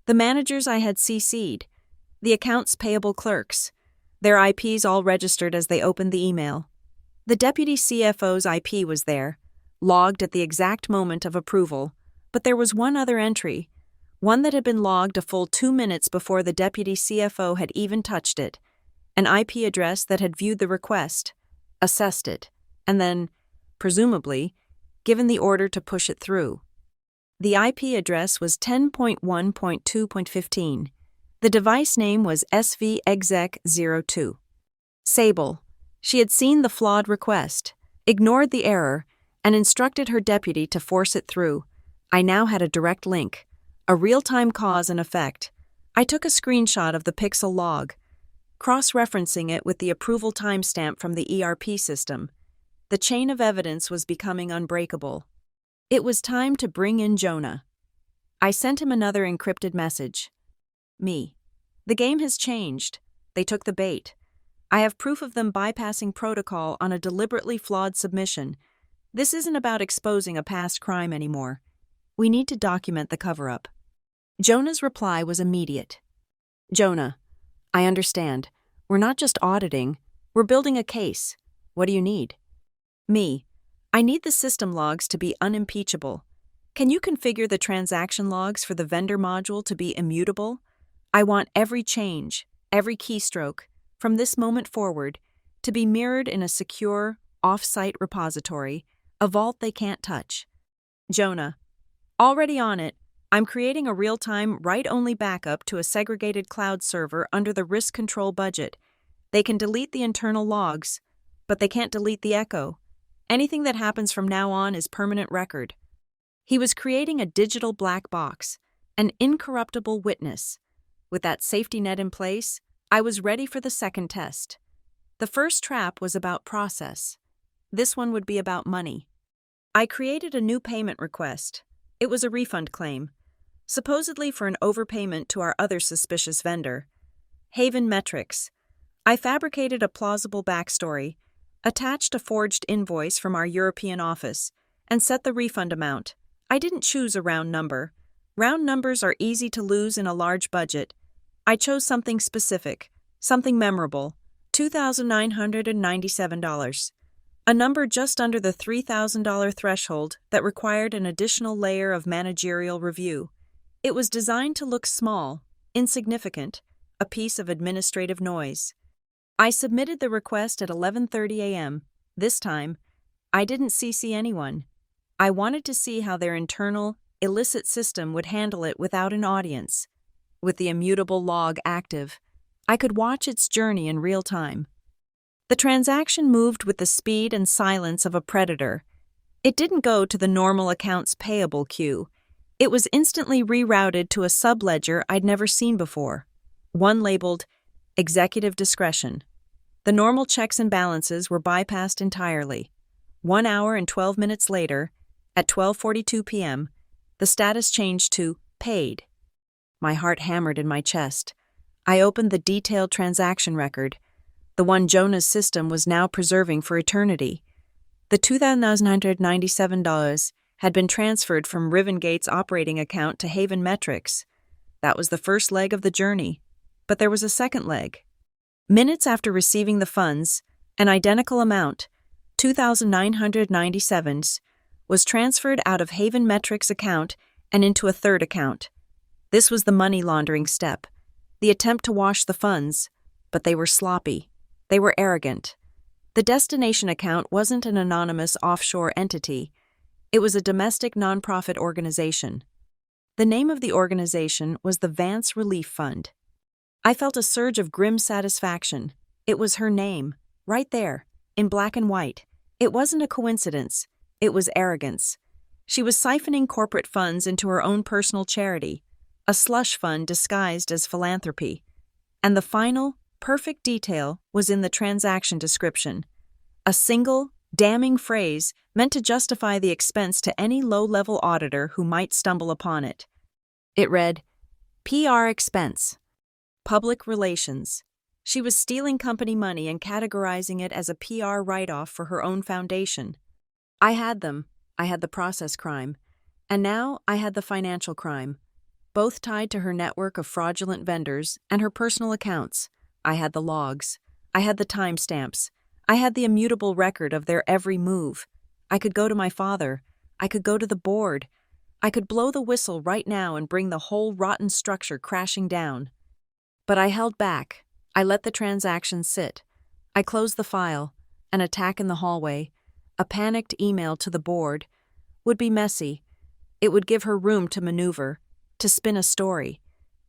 The managers I had CC'd, the accounts payable clerks, their IPs all registered as they opened the email. The deputy CFO's IP was there, logged at the exact moment of approval, but there was one other entry, one that had been logged a full 2 minutes before the deputy CFO had even touched it, an IP address that had viewed the request, assessed it, and then, presumably, given the order to push it through. The IP address was 10.1.2.15. The device name was svexec02. Sable. She had seen the flawed request, ignored the error, and instructed her deputy to force it through. I now had a direct link, a real-time cause and effect. I took a screenshot of the pixel log, cross-referencing it with the approval timestamp from the ERP system. The chain of evidence was becoming unbreakable. It was time to bring in Jonah. I sent him another encrypted message. Me. The game has changed. They took the bait. I have proof of them bypassing protocol on a deliberately flawed submission. This isn't about exposing a past crime anymore. We need to document the cover-up. Jonah's reply was immediate. Jonah, I understand. We're not just auditing. We're building a case. What do you need? Me. I need the system logs to be unimpeachable. Can you configure the transaction logs for the vendor module to be immutable? I want every change, every keystroke, from this moment forward, to be mirrored in a secure, off-site repository, a vault they can't touch. Jonah. Already on it, I'm creating a real-time, write-only backup to a segregated cloud server under the risk control budget. They can delete the internal logs, but they can't delete the echo. Anything that happens from now on is permanent record. He was creating a digital black box, an incorruptible witness. With that safety net in place, I was ready for the second test. The first trap was about process. This one would be about money. I created a new payment request. It was a refund claim, supposedly for an overpayment to our other suspicious vendor, Haven Metrics. I fabricated a plausible backstory, attached a forged invoice from our European office, and set the refund amount. I didn't choose a round number. Round numbers are easy to lose in a large budget. I chose something specific, something memorable, $2,997. A number just under the $3,000 threshold that required an additional layer of managerial review. It was designed to look small, insignificant, a piece of administrative noise. I submitted the request at 11:30 a.m. This time, I didn't CC anyone. I wanted to see how their internal, illicit system would handle it without an audience. With the immutable log active, I could watch its journey in real time. The transaction moved with the speed and silence of a predator. It didn't go to the normal accounts payable queue. It was instantly rerouted to a subledger I'd never seen before, one labeled Executive Discretion. The normal checks and balances were bypassed entirely. 1 hour and 12 minutes later, at 12:42 p.m., the status changed to Paid. My heart hammered in my chest. I opened the detailed transaction record, the one Jonah's system was now preserving for eternity. The $2,997 had been transferred from Rivengate's operating account to Haven Metrics. That was the first leg of the journey, but there was a second leg. Minutes after receiving the funds, an identical amount, $2,997, was transferred out of Haven Metrics' account and into a third account. This was the money laundering step, the attempt to wash the funds, but they were sloppy. They were arrogant. The destination account wasn't an anonymous offshore entity. It was a domestic nonprofit organization. The name of the organization was the Vance Relief Fund. I felt a surge of grim satisfaction. It was her name, right there, in black and white. It wasn't a coincidence. It was arrogance. She was siphoning corporate funds into her own personal charity, a slush fund disguised as philanthropy. And the final, perfect detail was in the transaction description. A single, damning phrase meant to justify the expense to any low-level auditor who might stumble upon it. It read, PR expense. Public relations. She was stealing company money and categorizing it as a PR write-off for her own foundation. I had them. I had the process crime. And now I had the financial crime, both tied to her network of fraudulent vendors and her personal accounts. I had the logs. I had the timestamps. I had the immutable record of their every move. I could go to my father. I could go to the board. I could blow the whistle right now and bring the whole rotten structure crashing down. But I held back. I let the transaction sit. I closed the file. An attack in the hallway. A panicked email to the board. Would be messy. It would give her room to maneuver, to spin a story,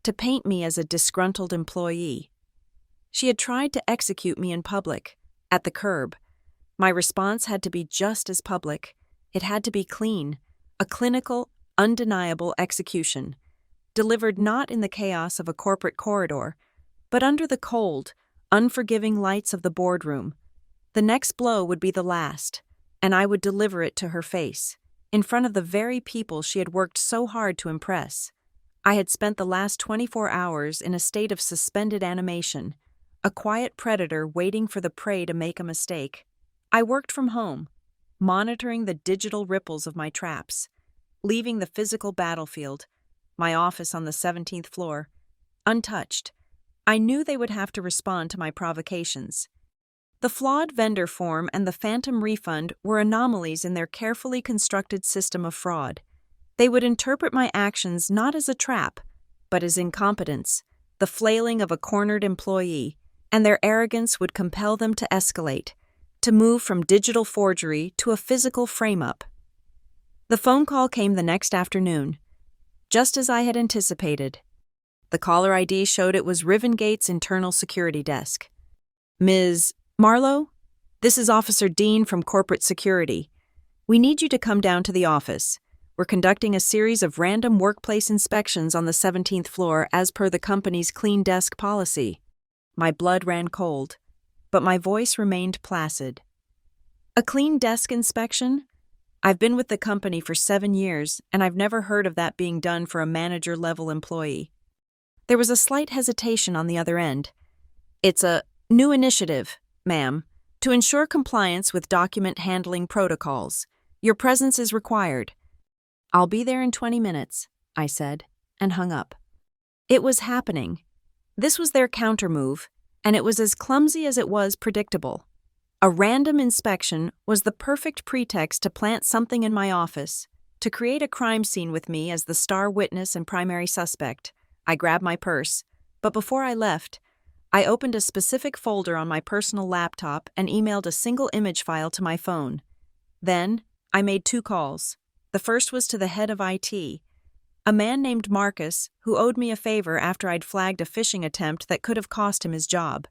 to paint me as a disgruntled employee. She had tried to execute me in public, at the curb. My response had to be just as public. It had to be clean, a clinical, undeniable execution, delivered not in the chaos of a corporate corridor, but under the cold, unforgiving lights of the boardroom. The next blow would be the last, and I would deliver it to her face, in front of the very people she had worked so hard to impress. I had spent the last 24 hours in a state of suspended animation, a quiet predator waiting for the prey to make a mistake. I worked from home, monitoring the digital ripples of my traps, leaving the physical battlefield, my office on the 17th floor, untouched. I knew they would have to respond to my provocations. The flawed vendor form and the phantom refund were anomalies in their carefully constructed system of fraud. They would interpret my actions not as a trap, but as incompetence, the flailing of a cornered employee, and their arrogance would compel them to escalate, to move from digital forgery to a physical frame-up. The phone call came the next afternoon, just as I had anticipated. The caller ID showed it was Rivengate's internal security desk. "Ms. Marlowe? This is Officer Dean from Corporate Security. We need you to come down to the office. We're conducting a series of random workplace inspections on the 17th floor as per the company's clean desk policy." My blood ran cold, but my voice remained placid. "A clean desk inspection? I've been with the company for 7 years, and I've never heard of that being done for a manager-level employee." There was a slight hesitation on the other end. "It's a new initiative, ma'am, to ensure compliance with document handling protocols. Your presence is required." "I'll be there in 20 minutes, I said, and hung up. It was happening. This was their countermove, and it was as clumsy as it was predictable. A random inspection was the perfect pretext to plant something in my office, to create a crime scene with me as the star witness and primary suspect. I grabbed my purse, but before I left, I opened a specific folder on my personal laptop and emailed a single image file to my phone. Then, I made 2 calls. The first was to the head of IT, a man named Marcus who owed me a favor after I'd flagged a phishing attempt that could have cost him his job.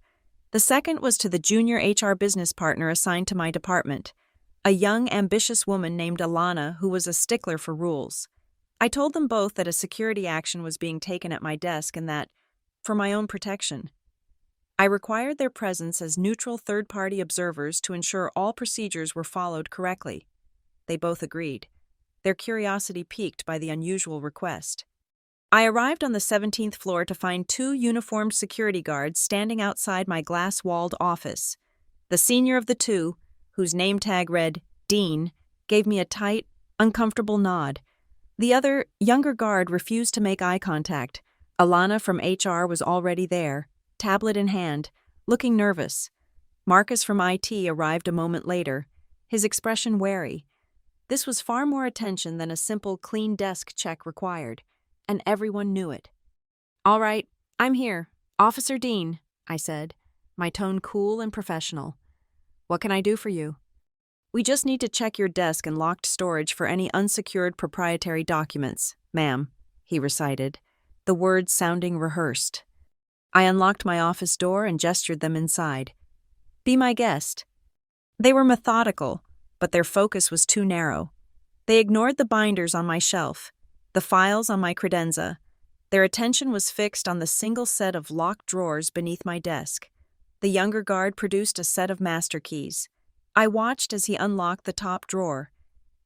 The second was to the junior HR business partner assigned to my department, a young, ambitious woman named Alana who was a stickler for rules. I told them both that a security action was being taken at my desk and that, for my own protection, I required their presence as neutral third-party observers to ensure all procedures were followed correctly. They both agreed, their curiosity piqued by the unusual request. I arrived on the 17th floor to find 2 uniformed security guards standing outside my glass-walled office. The senior of the 2, whose name tag read Dean, gave me a tight, uncomfortable nod. The other, younger guard refused to make eye contact. Alana from HR was already there, tablet in hand, looking nervous. Marcus from IT arrived a moment later, his expression wary. This was far more attention than a simple clean desk check required, and everyone knew it. "All right, I'm here. Officer Dean," I said, my tone cool and professional. "What can I do for you?" "We just need to check your desk and locked storage for any unsecured proprietary documents, ma'am," he recited, the words sounding rehearsed. I unlocked my office door and gestured them inside. "Be my guest." They were methodical, but their focus was too narrow. They ignored the binders on my shelf, the files on my credenza. Their attention was fixed on the single set of locked drawers beneath my desk. The younger guard produced a set of master keys. I watched as he unlocked the top drawer.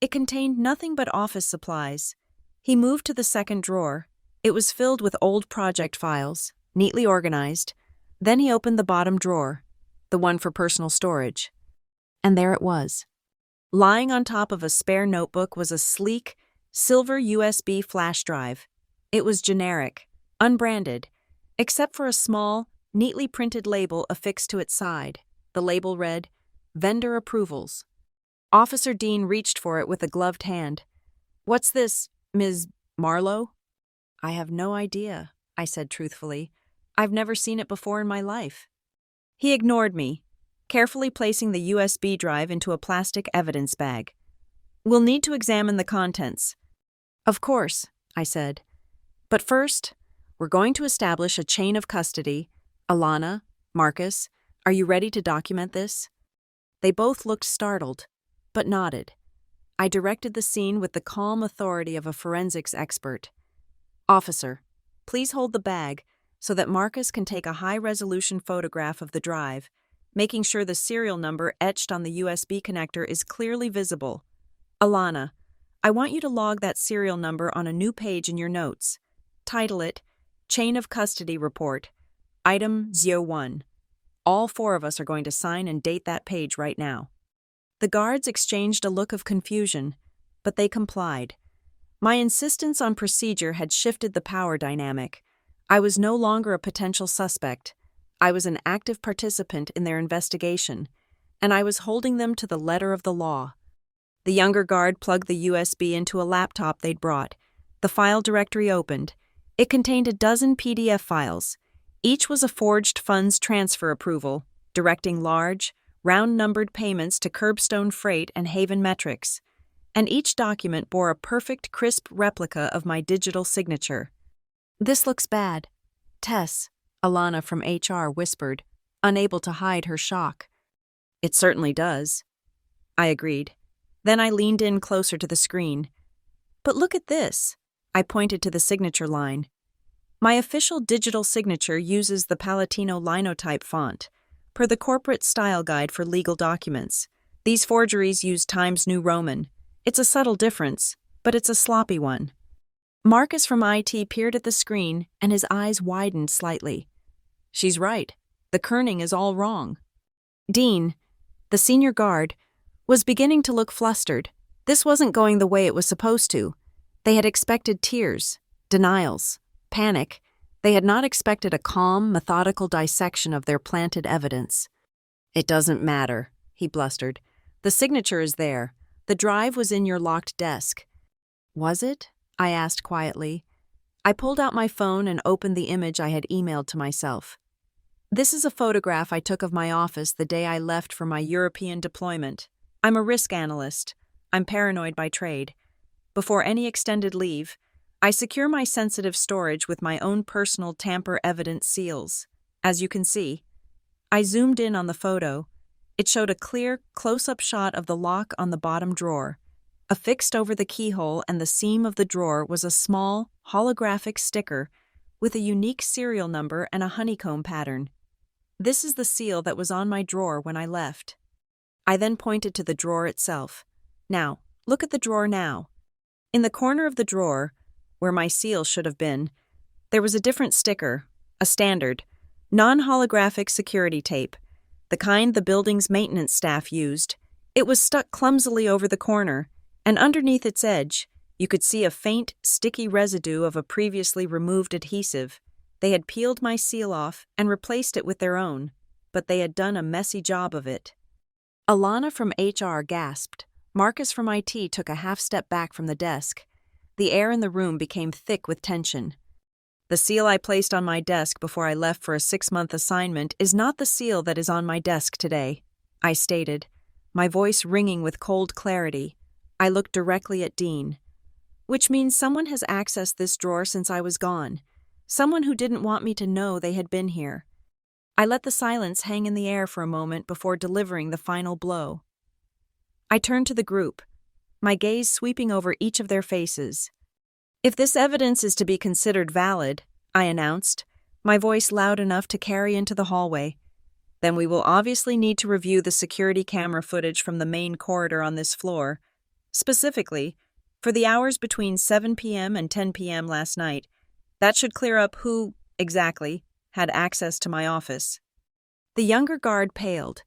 It contained nothing but office supplies. He moved to the second drawer. It was filled with old project files, neatly organized. Then he opened the bottom drawer, the one for personal storage. And there it was. Lying on top of a spare notebook was a sleek, silver USB flash drive. It was generic, unbranded, except for a small, neatly printed label affixed to its side. The label read, "Vendor Approvals." Officer Dean reached for it with a gloved hand. "What's this, Ms. Marlowe?" "I have no idea," I said truthfully. "I've never seen it before in my life." He ignored me, carefully placing the USB drive into a plastic evidence bag. "We'll need to examine the contents." "Of course," I said. "But first, we're going to establish a chain of custody. Alana, Marcus, are you ready to document this?" They both looked startled, but nodded. I directed the scene with the calm authority of a forensics expert. "Officer, please hold the bag so that Marcus can take a high-resolution photograph of the drive, making sure the serial number etched on the USB connector is clearly visible. Alana, I want you to log that serial number on a new page in your notes. Title it, Chain of Custody Report, Item 01. All 4 of us are going to sign and date that page right now." The guards exchanged a look of confusion, but they complied. My insistence on procedure had shifted the power dynamic. I was no longer a potential suspect. I was an active participant in their investigation, and I was holding them to the letter of the law. The younger guard plugged the USB into a laptop they'd brought. The file directory opened. It contained a dozen PDF files. Each was a forged funds transfer approval, directing large, round-numbered payments to Curbstone Freight and Haven Metrics, and each document bore a perfect, crisp replica of my digital signature. "This looks bad," Tess, Alana from HR, whispered, unable to hide her shock. "It certainly does," I agreed. Then I leaned in closer to the screen. "But look at this," I pointed to the signature line. "My official digital signature uses the Palatino linotype font, per the corporate style guide for legal documents. These forgeries use Times New Roman. It's a subtle difference, but it's a sloppy one." Marcus from IT peered at the screen, and his eyes widened slightly. "She's right. The kerning is all wrong." Dean, the senior guard, was beginning to look flustered. This wasn't going the way it was supposed to. They had expected tears, denials, panic. They had not expected a calm, methodical dissection of their planted evidence. "It doesn't matter," he blustered. "The signature is there. The drive was in your locked desk." "Was it?" I asked quietly. I pulled out my phone and opened the image I had emailed to myself. "This is a photograph I took of my office the day I left for my European deployment. I'm a risk analyst. I'm paranoid by trade. Before any extended leave, I secure my sensitive storage with my own personal tamper-evident seals. As you can see." I zoomed in on the photo. It showed a clear, close-up shot of the lock on the bottom drawer. Affixed over the keyhole and the seam of the drawer was a small, holographic sticker with a unique serial number and a honeycomb pattern. "This is the seal that was on my drawer when I left." I then pointed to the drawer itself. "Now, look at the drawer now." In the corner of the drawer, where my seal should have been, there was a different sticker, a standard, non-holographic security tape, the kind the building's maintenance staff used. It was stuck clumsily over the corner, and underneath its edge, you could see a faint, sticky residue of a previously removed adhesive. They had peeled my seal off and replaced it with their own, but they had done a messy job of it. Alana from HR gasped. Marcus from IT took a half-step back from the desk. The air in the room became thick with tension. "The seal I placed on my desk before I left for a 6-month assignment is not the seal that is on my desk today," I stated, my voice ringing with cold clarity. I looked directly at Dean. "Which means someone has accessed this drawer since I was gone. Someone who didn't want me to know they had been here." I let the silence hang in the air for a moment before delivering the final blow. I turned to the group, my gaze sweeping over each of their faces. "If this evidence is to be considered valid," I announced, my voice loud enough to carry into the hallway, "then we will obviously need to review the security camera footage from the main corridor on this floor. Specifically, for the hours between 7 p.m. and 10 p.m. last night. That should clear up who, exactly, had access to my office." The younger guard paled.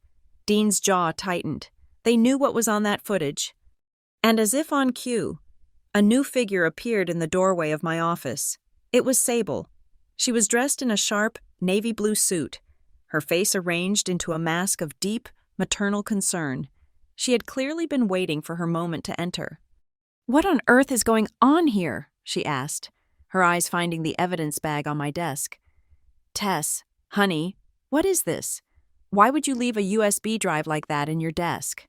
Dean's jaw tightened. They knew what was on that footage. And as if on cue, a new figure appeared in the doorway of my office. It was Sable. She was dressed in a sharp, navy blue suit, her face arranged into a mask of deep, maternal concern. She had clearly been waiting for her moment to enter. "What on earth is going on here?" she asked, her eyes finding the evidence bag on my desk. "Tess, honey, what is this? Why would you leave a USB drive like that in your desk?"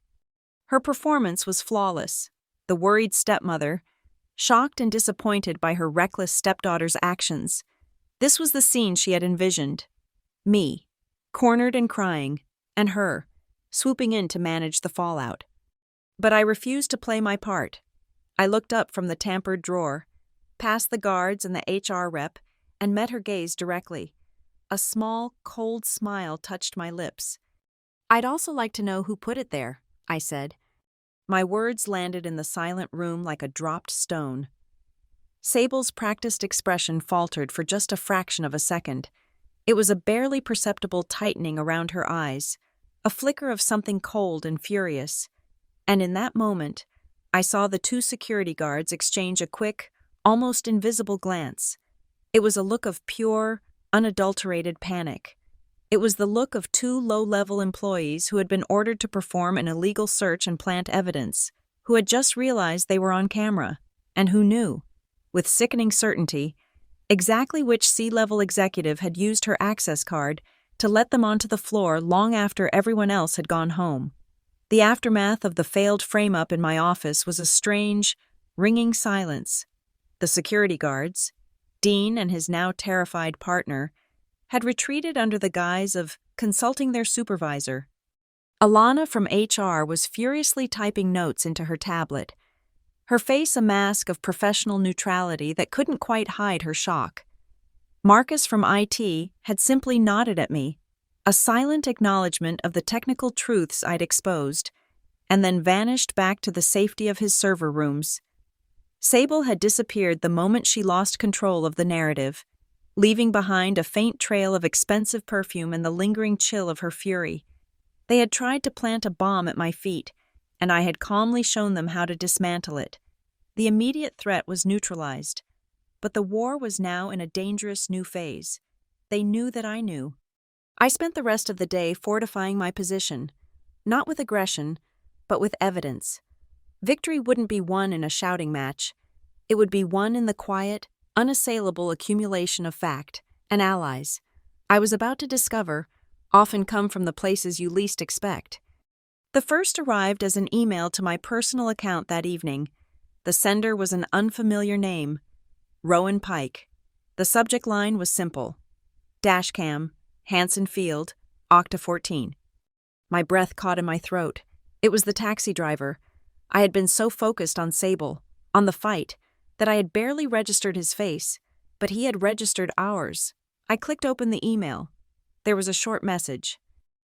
Her performance was flawless. The worried stepmother, shocked and disappointed by her reckless stepdaughter's actions. This was the scene she had envisioned. Me, cornered and crying, and her, swooping in to manage the fallout. But I refused to play my part. I looked up from the tampered drawer, past the guards and the HR rep, and met her gaze directly. A small, cold smile touched my lips. "I'd also like to know who put it there," I said. My words landed in the silent room like a dropped stone. Sable's practiced expression faltered for just a fraction of a second. It was a barely perceptible tightening around her eyes, a flicker of something cold and furious. And in that moment, I saw the two security guards exchange a quick, almost invisible glance. It was a look of pure, unadulterated panic. It was the look of two low-level employees who had been ordered to perform an illegal search and plant evidence, who had just realized they were on camera, and who knew, with sickening certainty, exactly which C-level executive had used her access card to let them onto the floor long after everyone else had gone home. The aftermath of the failed frame-up in my office was a strange, ringing silence. The security guards, Dean and his now terrified partner, had retreated under the guise of consulting their supervisor. Alana from HR was furiously typing notes into her tablet, her face a mask of professional neutrality that couldn't quite hide her shock. Marcus from IT had simply nodded at me, a silent acknowledgement of the technical truths I'd exposed, and then vanished back to the safety of his server rooms. Sable had disappeared the moment she lost control of the narrative, leaving behind a faint trail of expensive perfume and the lingering chill of her fury. They had tried to plant a bomb at my feet, and I had calmly shown them how to dismantle it. The immediate threat was neutralized, but the war was now in a dangerous new phase. They knew that I knew. I spent the rest of the day fortifying my position, not with aggression, but with evidence. Victory wouldn't be won in a shouting match. It would be won in the quiet, unassailable accumulation of fact and allies I was about to discover often come from the places you least expect. The first arrived as an email to my personal account that evening. The sender was an unfamiliar name, Rowan Pike. The subject line was simple: Dashcam, Hanson Field, Octa 14. My breath caught in my throat. It was the taxi driver. I had been so focused on Sable, on the fight, that I had barely registered his face, but he had registered ours. I clicked open the email. There was a short message.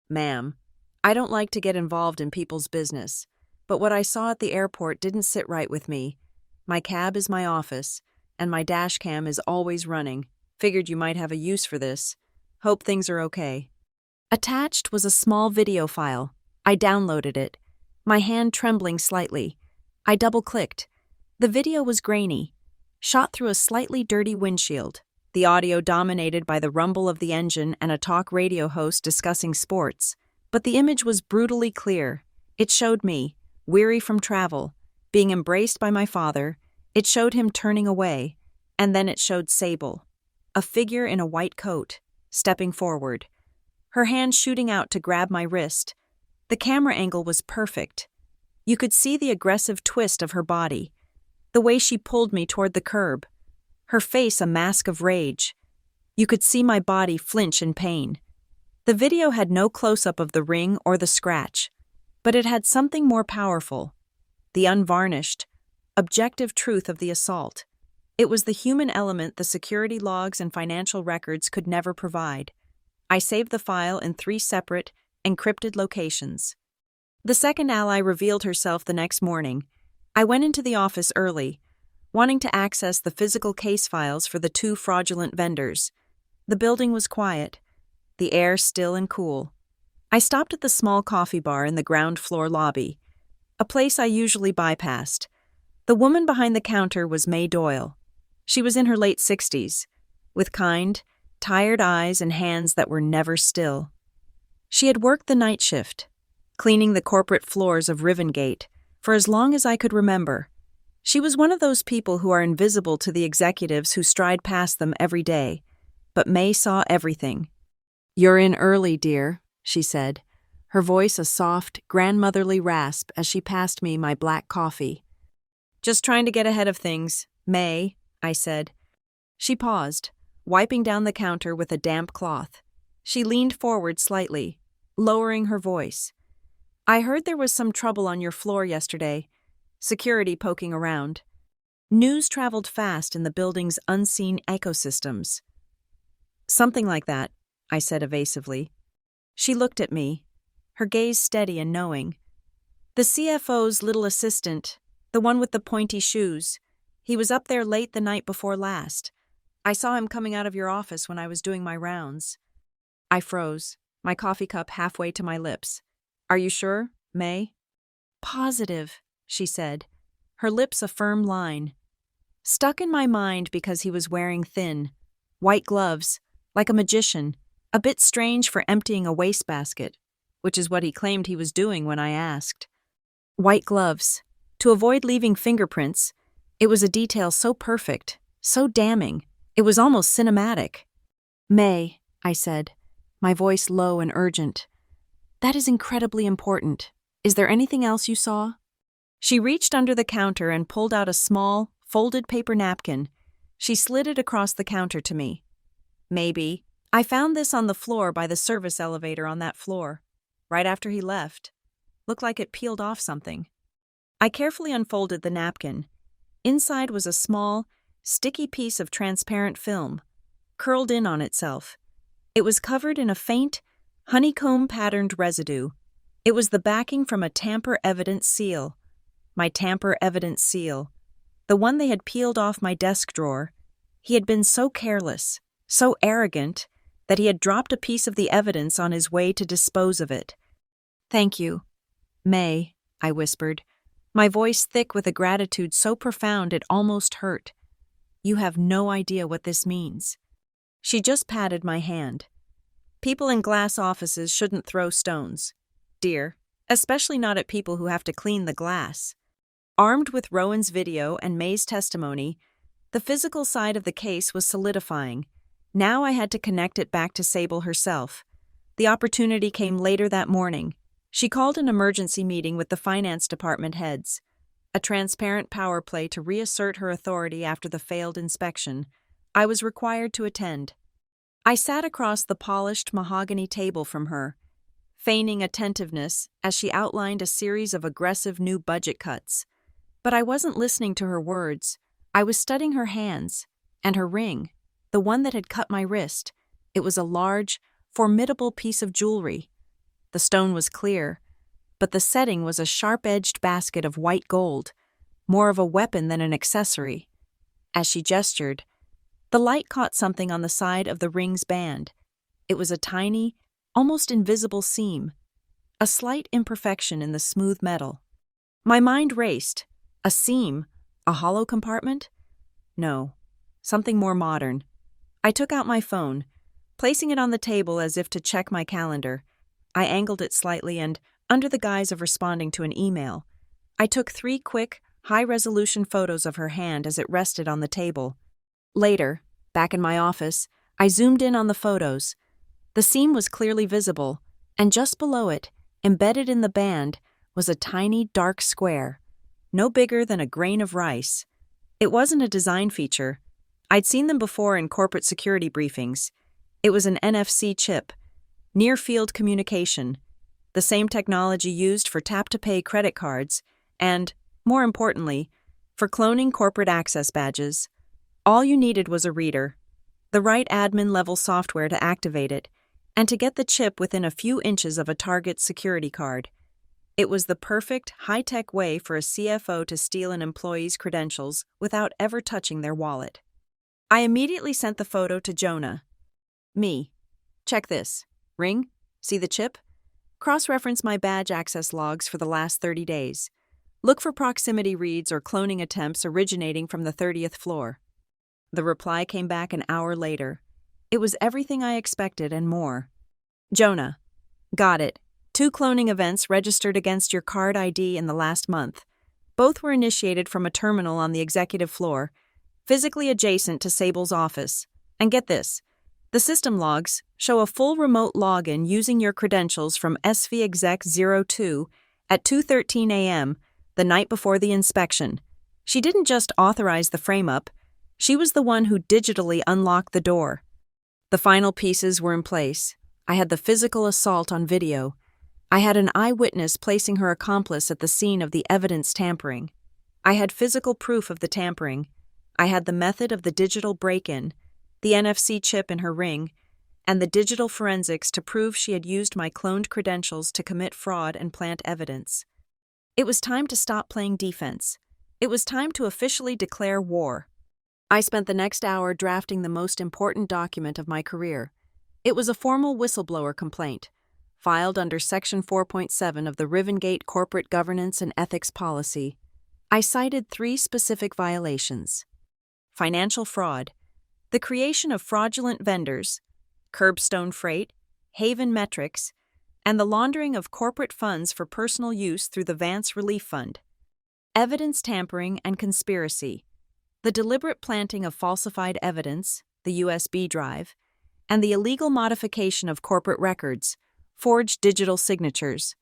Ma'am, I don't like to get involved in people's business, but what I saw at the airport didn't sit right with me. My cab is my office, and my dash cam is always running. Figured you might have a use for this. Hope things are okay. Attached was a small video file. I downloaded it, my hand trembling slightly. I double-clicked. The video was grainy, shot through a slightly dirty windshield, the audio dominated by the rumble of the engine and a talk radio host discussing sports. But the image was brutally clear. It showed me, weary from travel, being embraced by my father. It showed him turning away, and then it showed Sable, a figure in a white coat, stepping forward, her hand shooting out to grab my wrist. The camera angle was perfect. You could see the aggressive twist of her body, the way she pulled me toward the curb, her face a mask of rage. You could see my body flinch in pain. The video had no close-up of the ring or the scratch, but it had something more powerful: the unvarnished, objective truth of the assault. It was the human element the security logs and financial records could never provide. I saved the file in 3 separate, encrypted locations. The second ally revealed herself the next morning. I went into the office early, wanting to access the physical case files for the 2 fraudulent vendors. The building was quiet, the air still and cool. I stopped at the small coffee bar in the ground floor lobby, a place I usually bypassed. The woman behind the counter was May Doyle. She was in her late 60s, with kind, tired eyes and hands that were never still. She had worked the night shift, cleaning the corporate floors of Rivengate, for as long as I could remember. She was one of those people who are invisible to the executives who stride past them every day, but May saw everything. "You're in early, dear," she said, her voice a soft, grandmotherly rasp as she passed me my black coffee. "Just trying to get ahead of things, May," I said. She paused, wiping down the counter with a damp cloth. She leaned forward slightly, lowering her voice. "I heard there was some trouble on your floor yesterday. Security poking around." News traveled fast in the building's unseen ecosystems. "Something like that," I said evasively. She looked at me, her gaze steady and knowing. "The CFO's little assistant, the one with the pointy shoes, he was up there late the night before last. I saw him coming out of your office when I was doing my rounds." I froze, my coffee cup halfway to my lips. "Are you sure, May?" "Positive," she said, her lips a firm line. Stuck in my mind because he was wearing thin, white gloves, like a magician, a bit strange for emptying a wastebasket, which is what he claimed he was doing when I asked. White gloves. To avoid leaving fingerprints, it was a detail so perfect, so damning, it was almost cinematic. "May," I said, my voice low and urgent. That is incredibly important. Is there anything else you saw? She reached under the counter and pulled out a small, folded paper napkin. She slid it across the counter to me. Maybe. I found this on the floor by the service elevator on that floor, right after he left. Looked like it peeled off something. I carefully unfolded the napkin. Inside was a small, sticky piece of transparent film, curled in on itself. It was covered in a faint, honeycomb-patterned residue. It was the backing from a tamper evidence seal. My tamper evidence seal. The one they had peeled off my desk drawer. He had been so careless, so arrogant, that he had dropped a piece of the evidence on his way to dispose of it. "Thank you, May," I whispered, my voice thick with a gratitude so profound it almost hurt. "You have no idea what this means." She just patted my hand. "People in glass offices shouldn't throw stones, dear, especially not at people who have to clean the glass." Armed with Rowan's video and May's testimony, the physical side of the case was solidifying. Now I had to connect it back to Sable herself. The opportunity came later that morning. She called an emergency meeting with the finance department heads, a transparent power play to reassert her authority after the failed inspection. I was required to attend. I sat across the polished mahogany table from her, feigning attentiveness as she outlined a series of aggressive new budget cuts. But I wasn't listening to her words. I was studying her hands and her ring, the one that had cut my wrist. It was a large, formidable piece of jewelry. The stone was clear, but the setting was a sharp-edged basket of white gold, more of a weapon than an accessory. As she gestured, the light caught something on the side of the ring's band. It was a tiny, almost invisible seam, a slight imperfection in the smooth metal. My mind raced. A seam? A hollow compartment? No, something more modern. I took out my phone, placing it on the table as if to check my calendar. I angled it slightly and, under the guise of responding to an email, I took 3 quick, high-resolution photos of her hand as it rested on the table. Later, back in my office, I zoomed in on the photos. The seam was clearly visible, and just below it, embedded in the band, was a tiny, dark square, no bigger than a grain of rice. It wasn't a design feature. I'd seen them before in corporate security briefings. It was an NFC chip, near-field communication, the same technology used for tap-to-pay credit cards and, more importantly, for cloning corporate access badges. All you needed was a reader, the right admin-level software to activate it, and to get the chip within a few inches of a target's security card. It was the perfect, high-tech way for a CFO to steal an employee's credentials without ever touching their wallet. I immediately sent the photo to Jonah. "Me. Check this. Ring? See the chip? Cross-reference my badge access logs for the last 30 days. Look for proximity reads or cloning attempts originating from the 30th floor." The reply came back an hour later. It was everything I expected and more. "Jonah. Got it. 2 cloning events registered against your card ID in the last month. Both were initiated from a terminal on the executive floor, physically adjacent to Sable's office. And get this, the system logs show a full remote login using your credentials from SVExec02 at 2:13 a.m., the night before the inspection. She didn't just authorize the frame-up, she was the one who digitally unlocked the door. The final pieces were in place. I had the physical assault on video. I had an eyewitness placing her accomplice at the scene of the evidence tampering. I had physical proof of the tampering. I had the method of the digital break-in, the NFC chip in her ring, and the digital forensics to prove she had used my cloned credentials to commit fraud and plant evidence. It was time to stop playing defense. It was time to officially declare war. I spent the next hour drafting the most important document of my career. It was a formal whistleblower complaint, filed under Section 4.7 of the Rivengate Corporate Governance and Ethics Policy. I cited 3 specific violations: financial fraud, the creation of fraudulent vendors, curbstone freight, haven metrics, and the laundering of corporate funds for personal use through the Vance Relief Fund; evidence tampering and conspiracy, the deliberate planting of falsified evidence, the USB drive, and the illegal modification of corporate records, forged digital signatures,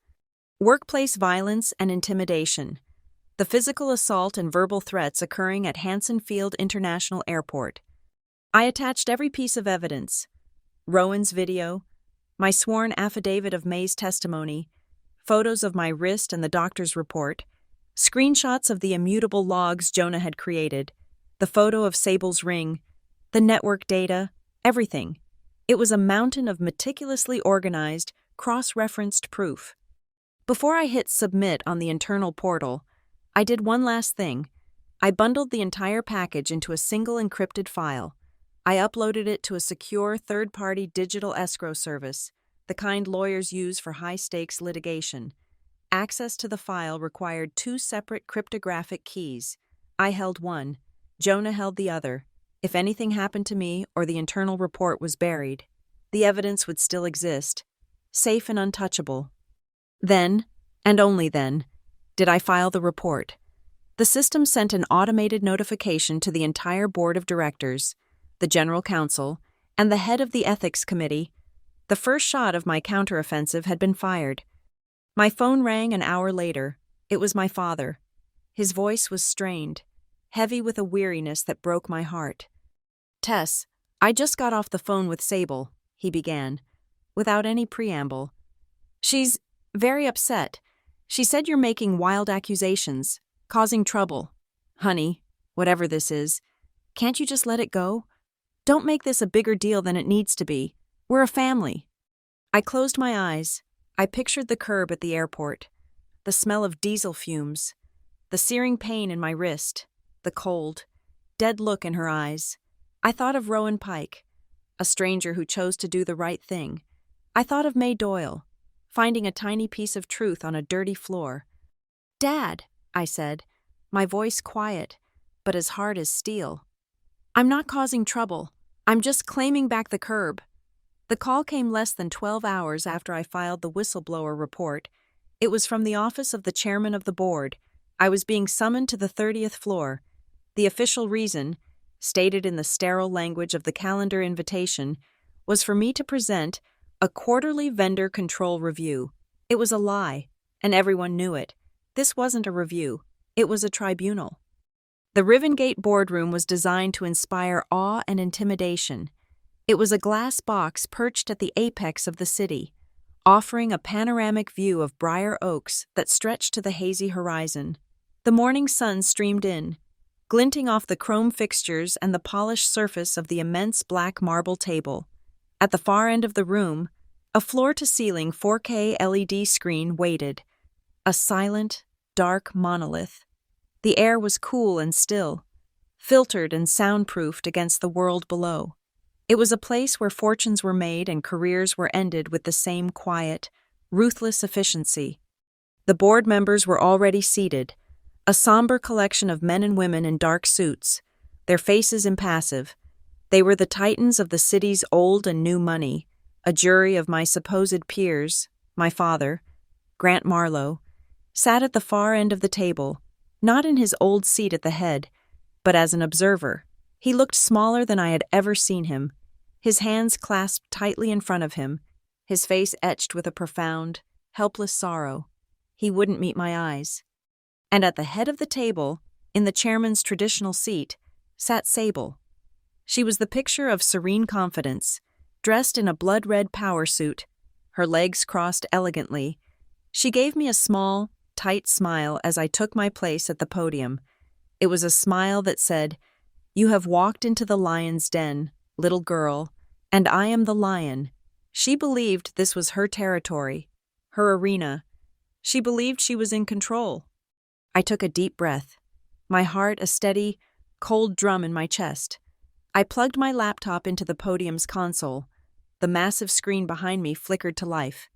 workplace violence and intimidation, the physical assault and verbal threats occurring at Hansen Field International Airport. I attached every piece of evidence: Rowan's video, my sworn affidavit of May's testimony, photos of my wrist and the doctor's report, screenshots of the immutable logs Jonah had created, the photo of Sable's ring, the network data, everything. It was a mountain of meticulously organized, cross-referenced proof. Before I hit submit on the internal portal, I did one last thing. I bundled the entire package into a single encrypted file. I uploaded it to a secure third-party digital escrow service, the kind lawyers use for high-stakes litigation. Access to the file required 2 separate cryptographic keys. I held one, Jonah held the other. If anything happened to me or the internal report was buried, the evidence would still exist, safe and untouchable. Then, and only then, did I file the report. The system sent an automated notification to the entire board of directors, the general counsel, and the head of the ethics committee. The first shot of my counteroffensive had been fired. My phone rang an hour later. It was my father. His voice was strained, heavy with a weariness that broke my heart. "Tess, I just got off the phone with Sable," he began, without any preamble. "She's very upset. She said you're making wild accusations, causing trouble. Honey, whatever this is, can't you just let it go? Don't make this a bigger deal than it needs to be. We're a family." I closed my eyes. I pictured the curb at the airport, the smell of diesel fumes, the searing pain in my wrist, the cold, dead look in her eyes. I thought of Rowan Pike, a stranger who chose to do the right thing. I thought of May Doyle, finding a tiny piece of truth on a dirty floor. "Dad," I said, my voice quiet, but as hard as steel. "I'm not causing trouble. I'm just claiming back the curb." The call came less than 12 hours after I filed the whistleblower report. It was from the office of the chairman of the board. I was being summoned to the 30th floor. The official reason, stated in the sterile language of the calendar invitation, was for me to present a quarterly vendor control review. It was a lie, and everyone knew it. This wasn't a review. It was a tribunal. The Rivengate boardroom was designed to inspire awe and intimidation. It was a glass box perched at the apex of the city, offering a panoramic view of Briar Oaks that stretched to the hazy horizon. The morning sun streamed in, glinting off the chrome fixtures and the polished surface of the immense black marble table. At the far end of the room, a floor-to-ceiling 4K LED screen waited, a silent, dark monolith. The air was cool and still, filtered and soundproofed against the world below. It was a place where fortunes were made and careers were ended with the same quiet, ruthless efficiency. The board members were already seated, a somber collection of men and women in dark suits, their faces impassive. They were the titans of the city's old and new money, a jury of my supposed peers. My father, Grant Marlowe, sat at the far end of the table, not in his old seat at the head, but as an observer. He looked smaller than I had ever seen him, his hands clasped tightly in front of him, his face etched with a profound, helpless sorrow. He wouldn't meet my eyes. And at the head of the table, in the chairman's traditional seat, sat Sable. She was the picture of serene confidence, dressed in a blood-red power suit, her legs crossed elegantly. She gave me a small, tight smile as I took my place at the podium. It was a smile that said, "You have walked into the lion's den, little girl, and I am the lion." She believed this was her territory, her arena. She believed she was in control. I took a deep breath, my heart a steady, cold drum in my chest. I plugged my laptop into the podium's console. The massive screen behind me flickered to life.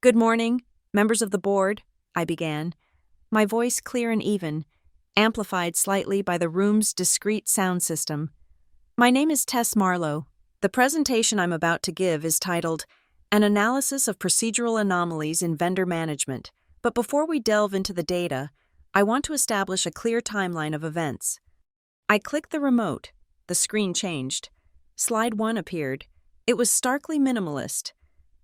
"Good morning, members of the board," I began, my voice clear and even, amplified slightly by the room's discreet sound system. "My name is Tess Marlowe. The presentation I'm about to give is titled, An Analysis of Procedural Anomalies in Vendor Management. But before we delve into the data, I want to establish a clear timeline of events." I clicked the remote. The screen changed. Slide 1 appeared. It was starkly minimalist.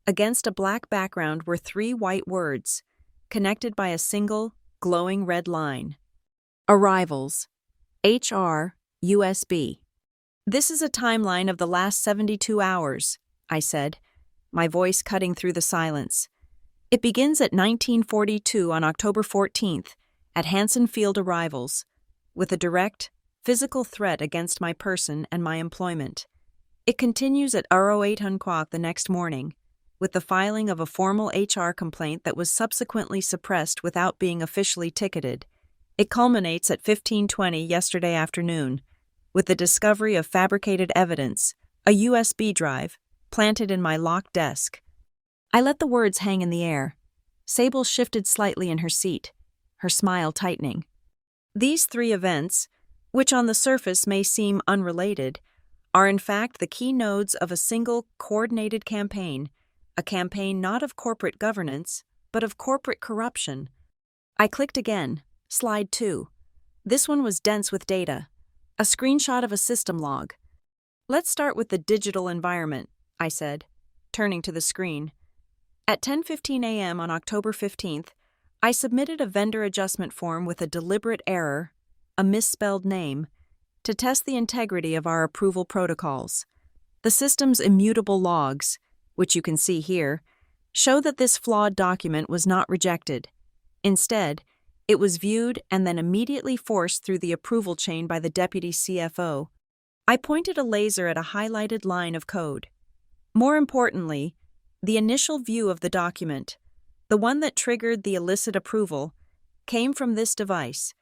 Against a black background were 3 white words, connected by a single, glowing red line. Arrivals. HR, USB. This is a timeline of the last 72 hours, I said, my voice cutting through the silence. It begins at 1942 on October 14th at Hanson Field Arrivals, with a direct, physical threat against my person and my employment. It continues at 08 Hunquoc the next morning, with the filing of a formal HR complaint that was subsequently suppressed without being officially ticketed. It culminates at 15:20 yesterday afternoon, with the discovery of fabricated evidence, a USB drive, planted in my locked desk. I let the words hang in the air. Sable shifted slightly in her seat, her smile tightening. These 3 events, which on the surface may seem unrelated, are in fact the key nodes of a single, coordinated campaign, a campaign not of corporate governance, but of corporate corruption. I clicked again, slide 2. This one was dense with data, a screenshot of a system log. Let's start with the digital environment, I said, turning to the screen. At 10:15 a.m. on October 15th, I submitted a vendor adjustment form with a deliberate error, a misspelled name, to test the integrity of our approval protocols. The system's immutable logs, which you can see here, show that this flawed document was not rejected. Instead, it was viewed and then immediately forced through the approval chain by the deputy CFO. I pointed a laser at a highlighted line of code. More importantly, the initial view of the document, the one that triggered the illicit approval, came from this device,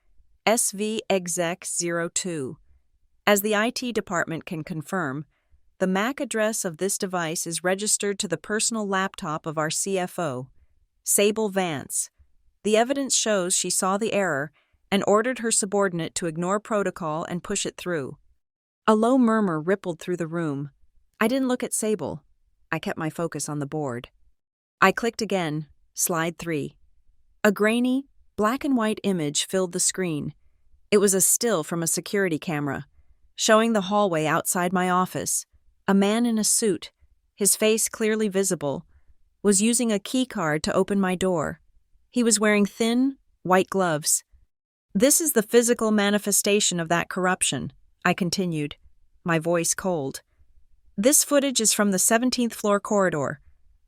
SVExec02. As the IT department can confirm, the MAC address of this device is registered to the personal laptop of our CFO, Sable Vance. The evidence shows she saw the error and ordered her subordinate to ignore protocol and push it through. A low murmur rippled through the room. I didn't look at Sable. I kept my focus on the board. I clicked again, slide 3. A grainy, black and white image filled the screen. It was a still from a security camera, showing the hallway outside my office. A man in a suit, his face clearly visible, was using a key card to open my door. He was wearing thin, white gloves. This is the physical manifestation of that corruption, I continued, my voice cold. This footage is from the 17th floor corridor,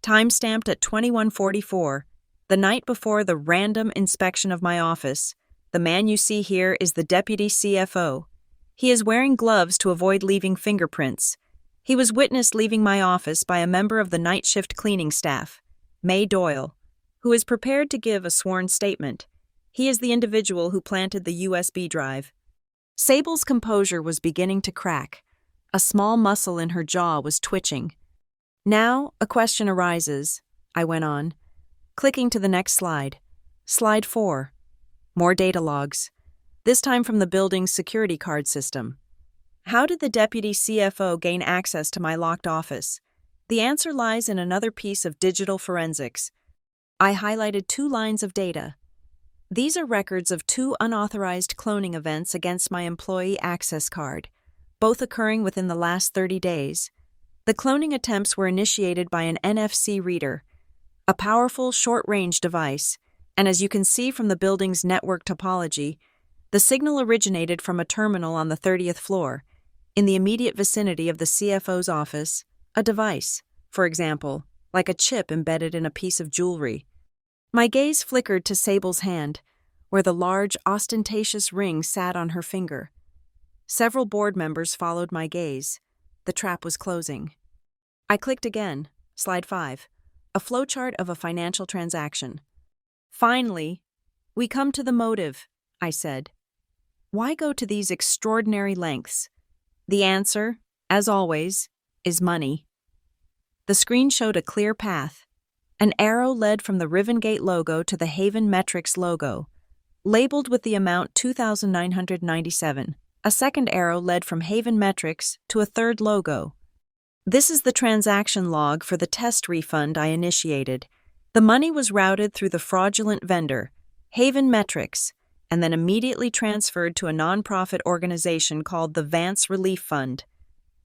time-stamped at 21:44, the night before the random inspection of my office. The man you see here is the deputy CFO. He is wearing gloves to avoid leaving fingerprints. He was witnessed leaving my office by a member of the night shift cleaning staff, May Doyle, who is prepared to give a sworn statement. He is the individual who planted the USB drive. Sable's composure was beginning to crack. A small muscle in her jaw was twitching. Now, a question arises, I went on, clicking to the next slide. Slide 4. More data logs, this time from the building's security card system. How did the deputy CFO gain access to my locked office? The answer lies in another piece of digital forensics. I highlighted 2 lines of data. These are records of 2 unauthorized cloning events against my employee access card, both occurring within the last 30 days. The cloning attempts were initiated by an NFC reader, a powerful short-range device, and as you can see from the building's network topology, the signal originated from a terminal on the 30th floor, in the immediate vicinity of the CFO's office, a device, for example, like a chip embedded in a piece of jewelry. My gaze flickered to Sable's hand, where the large, ostentatious ring sat on her finger. Several board members followed my gaze. The trap was closing. I clicked again, slide 5, a flowchart of a financial transaction. Finally, we come to the motive, I said. Why go to these extraordinary lengths? The answer, as always, is money. The screen showed a clear path. An arrow led from the Rivengate logo to the Haven Metrics logo, labeled with the amount $2,997. A second arrow led from Haven Metrics to a third logo. This is the transaction log for the test refund I initiated. The money was routed through the fraudulent vendor, Haven Metrics, and then immediately transferred to a nonprofit organization called the Vance Relief Fund.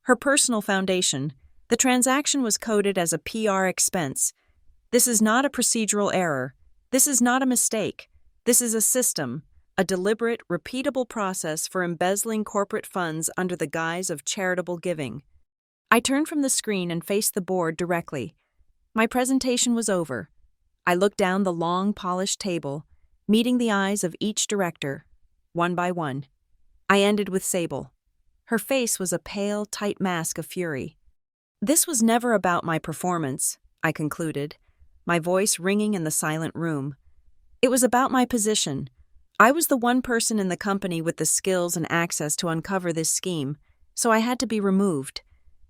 Her personal foundation, The transaction was coded as a PR expense. This is not a procedural error. This is not a mistake. This is a system, a deliberate, repeatable process for embezzling corporate funds under the guise of charitable giving. I turned from the screen and faced the board directly. My presentation was over. I looked down the long, polished table, meeting the eyes of each director, one by one. I ended with Sable. Her face was a pale, tight mask of fury. This was never about my performance, I concluded, my voice ringing in the silent room. It was about my position. I was the one person in the company with the skills and access to uncover this scheme, so I had to be removed.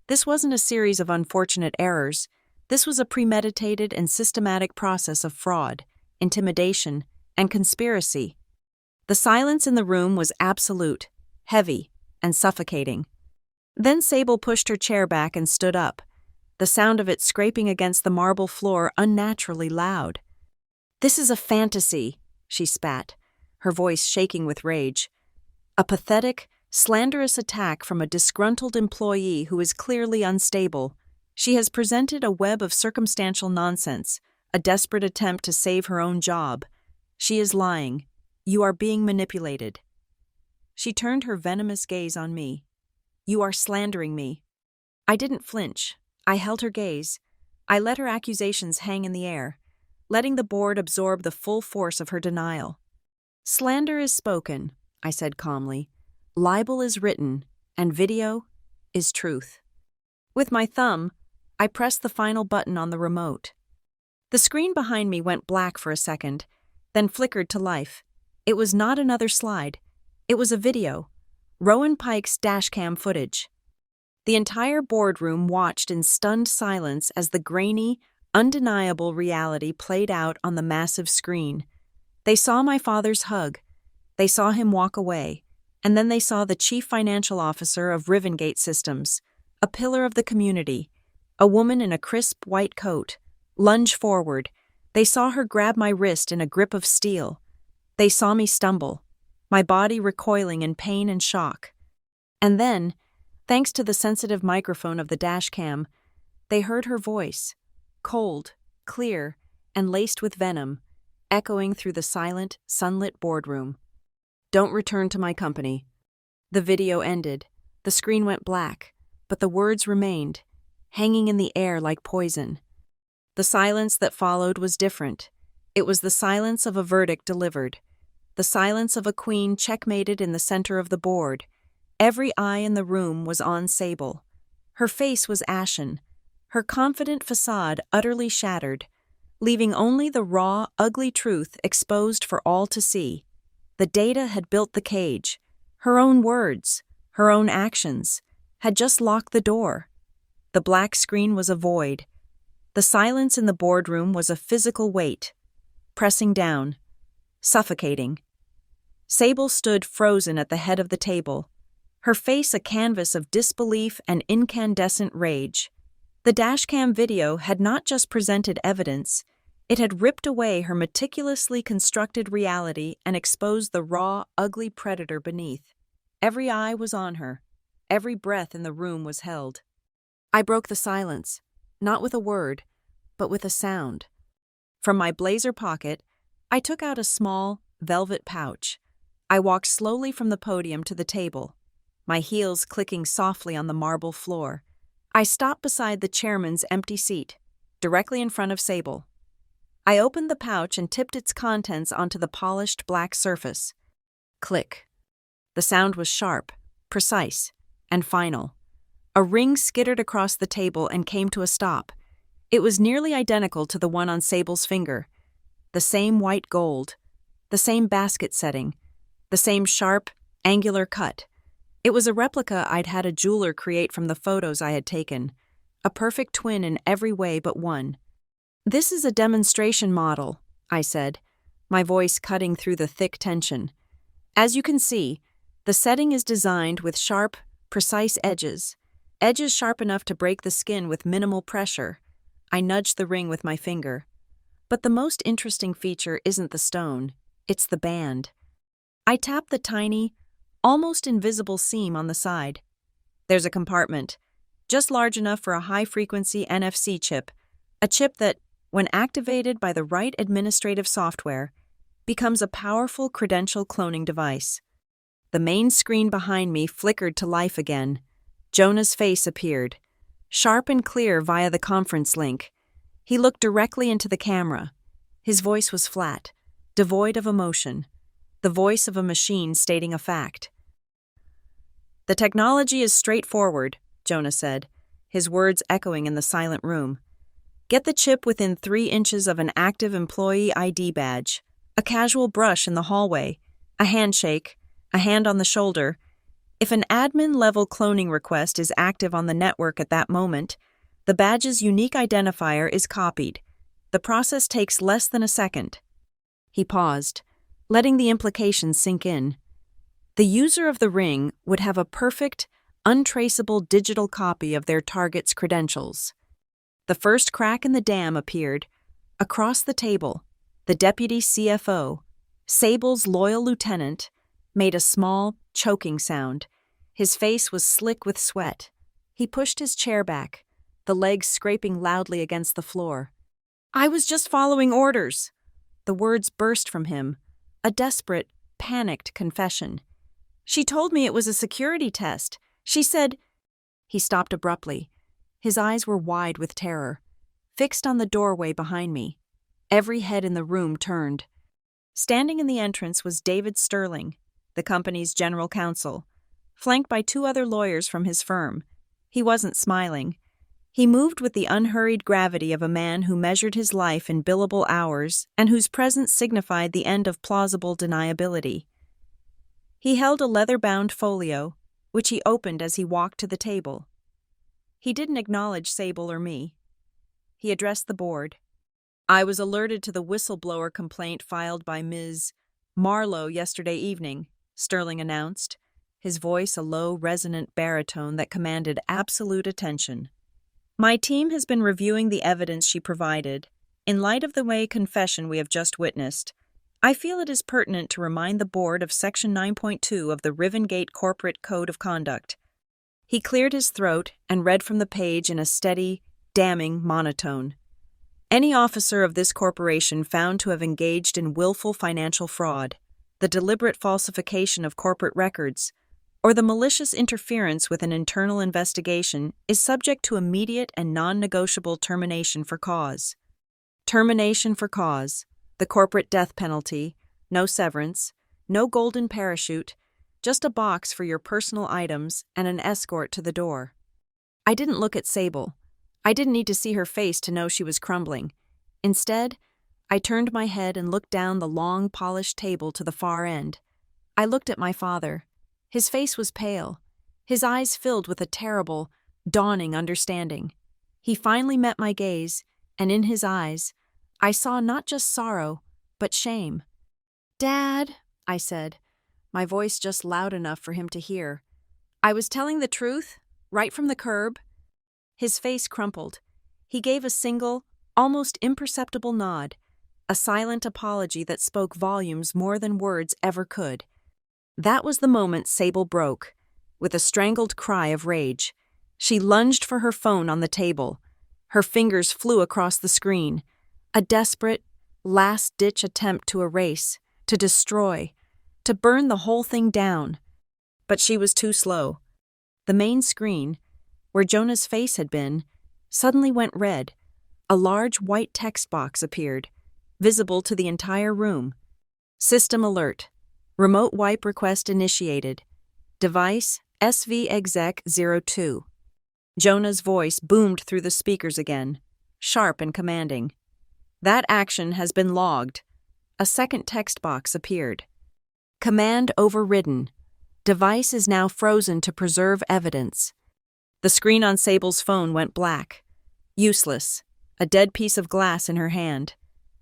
This wasn't a series of unfortunate errors. This was a premeditated and systematic process of fraud, intimidation, and conspiracy. The silence in the room was absolute, heavy, and suffocating. Then Sable pushed her chair back and stood up, the sound of it scraping against the marble floor unnaturally loud. "This is a fantasy," she spat, her voice shaking with rage. "A pathetic, slanderous attack from a disgruntled employee who is clearly unstable. She has presented a web of circumstantial nonsense, a desperate attempt to save her own job. She is lying. You are being manipulated." She turned her venomous gaze on me. "You are slandering me." I didn't flinch. I held her gaze. I let her accusations hang in the air, letting the board absorb the full force of her denial. "Slander is spoken," I said calmly. "Libel is written, and video is truth." With my thumb, I pressed the final button on the remote. The screen behind me went black for a second, then flickered to life. It was not another slide. It was a video, Rowan Pike's dashcam footage. The entire boardroom watched in stunned silence as the grainy, undeniable reality played out on the massive screen. They saw my father's hug. They saw him walk away. And then they saw the chief financial officer of Rivengate Systems, a pillar of the community, a woman in a crisp white coat, lunge forward. They saw her grab my wrist in a grip of steel. They saw me stumble, my body recoiling in pain and shock. And then, thanks to the sensitive microphone of the dashcam, they heard her voice, cold, clear, and laced with venom, echoing through the silent, sunlit boardroom. "Don't return to my company." The video ended. The screen went black, but the words remained, hanging in the air like poison. The silence that followed was different. It was the silence of a verdict delivered. The silence of a queen checkmated in the center of the board. Every eye in the room was on Sable. Her face was ashen, her confident facade utterly shattered, leaving only the raw, ugly truth exposed for all to see. The data had built the cage. Her own words, her own actions, had just locked the door. The black screen was a void. The silence in the boardroom was a physical weight, pressing down, suffocating. Sable stood frozen at the head of the table, her face a canvas of disbelief and incandescent rage. The dashcam video had not just presented evidence, it had ripped away her meticulously constructed reality and exposed the raw, ugly predator beneath. Every eye was on her. Every breath in the room was held. I broke the silence, not with a word, but with a sound. From my blazer pocket, I took out a small, velvet pouch. I walked slowly from the podium to the table, my heels clicking softly on the marble floor. I stopped beside the chairman's empty seat, directly in front of Sable. I opened the pouch and tipped its contents onto the polished black surface. Click. The sound was sharp, precise, and final. A ring skittered across the table and came to a stop. It was nearly identical to the one on Sable's finger. The same white gold, the same basket setting, the same sharp, angular cut. It was a replica I'd had a jeweler create from the photos I had taken, a perfect twin in every way but one. "This is a demonstration model," I said, my voice cutting through the thick tension. "As you can see, the setting is designed with sharp, precise edges sharp enough to break the skin with minimal pressure." I nudged the ring with my finger. "But the most interesting feature isn't the stone, it's the band." I tapped the tiny, almost invisible seam on the side. "There's a compartment, just large enough for a high-frequency NFC chip, a chip that, when activated by the right administrative software, becomes a powerful credential cloning device. The main screen behind me flickered to life again. Jonah's face appeared, sharp and clear via the conference link. He looked directly into the camera. His voice was flat, devoid of emotion, the voice of a machine stating a fact. "The technology is straightforward," Jonah said, his words echoing in the silent room. "Get the chip within 3 inches of an active employee ID badge, a casual brush in the hallway, a handshake, a hand on the shoulder. If an admin-level cloning request is active on the network at that moment, the badge's unique identifier is copied. The process takes less than a second." He paused, letting the implications sink in. The user of the ring would have a perfect, untraceable digital copy of their target's credentials. The first crack in the dam appeared. Across the table, the deputy CFO, Sable's loyal lieutenant, made a small, choking sound. His face was slick with sweat. He pushed his chair back, the legs scraping loudly against the floor. "I was just following orders." The words burst from him, a desperate, panicked confession. "She told me it was a security test. She said—" He stopped abruptly. His eyes were wide with terror, fixed on the doorway behind me. Every head in the room turned. Standing in the entrance was David Sterling, the company's general counsel, flanked by 2 other lawyers from his firm. He wasn't smiling. He moved with the unhurried gravity of a man who measured his life in billable hours and whose presence signified the end of plausible deniability. He held a leather-bound folio, which he opened as he walked to the table. He didn't acknowledge Sable or me. He addressed the board. "I was alerted to the whistleblower complaint filed by Ms. Marlowe yesterday evening," Sterling announced, his voice a low, resonant baritone that commanded absolute attention. "My team has been reviewing the evidence she provided. In light of the confession we have just witnessed, I feel it is pertinent to remind the board of Section 9.2 of the Rivengate Corporate Code of Conduct." He cleared his throat and read from the page in a steady, damning monotone. "Any officer of this corporation found to have engaged in willful financial fraud, the deliberate falsification of corporate records, or the malicious interference with an internal investigation is subject to immediate and non-negotiable termination for cause." Termination for cause, the corporate death penalty, no severance, no golden parachute, just a box for your personal items and an escort to the door. I didn't look at Sable. I didn't need to see her face to know she was crumbling. Instead, I turned my head and looked down the long, polished table to the far end. I looked at my father. His face was pale, his eyes filled with a terrible, dawning understanding. He finally met my gaze, and in his eyes, I saw not just sorrow, but shame. "Dad," I said, my voice just loud enough for him to hear. "I was telling the truth, right from the curb." His face crumpled. He gave a single, almost imperceptible nod, a silent apology that spoke volumes more than words ever could. That was the moment Sable broke. With a strangled cry of rage, she lunged for her phone on the table. Her fingers flew across the screen, a desperate, last-ditch attempt to erase, to destroy, to burn the whole thing down. But she was too slow. The main screen, where Jonah's face had been, suddenly went red. A large white text box appeared, visible to the entire room. "System alert. Remote wipe request initiated. Device SVExec02. Jonah's voice boomed through the speakers again, sharp and commanding. "That action has been logged." A second text box appeared. "Command overridden. Device is now frozen to preserve evidence." The screen on Sable's phone went black. Useless. A dead piece of glass in her hand.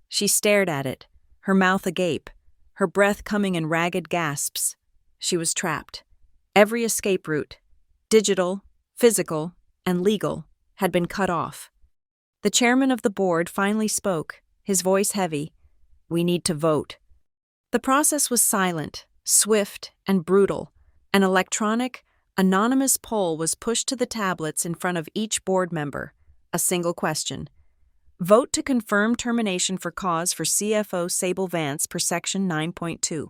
She stared at it, her mouth agape, her breath coming in ragged gasps. She was trapped. Every escape route, digital, physical, and legal, had been cut off. The chairman of the board finally spoke, his voice heavy. "We need to vote." The process was silent, swift, and brutal, an electronic, Anonymous poll was pushed to the tablets in front of each board member. A single question. Vote to confirm termination for cause for CFO Sable Vance per Section 9.2.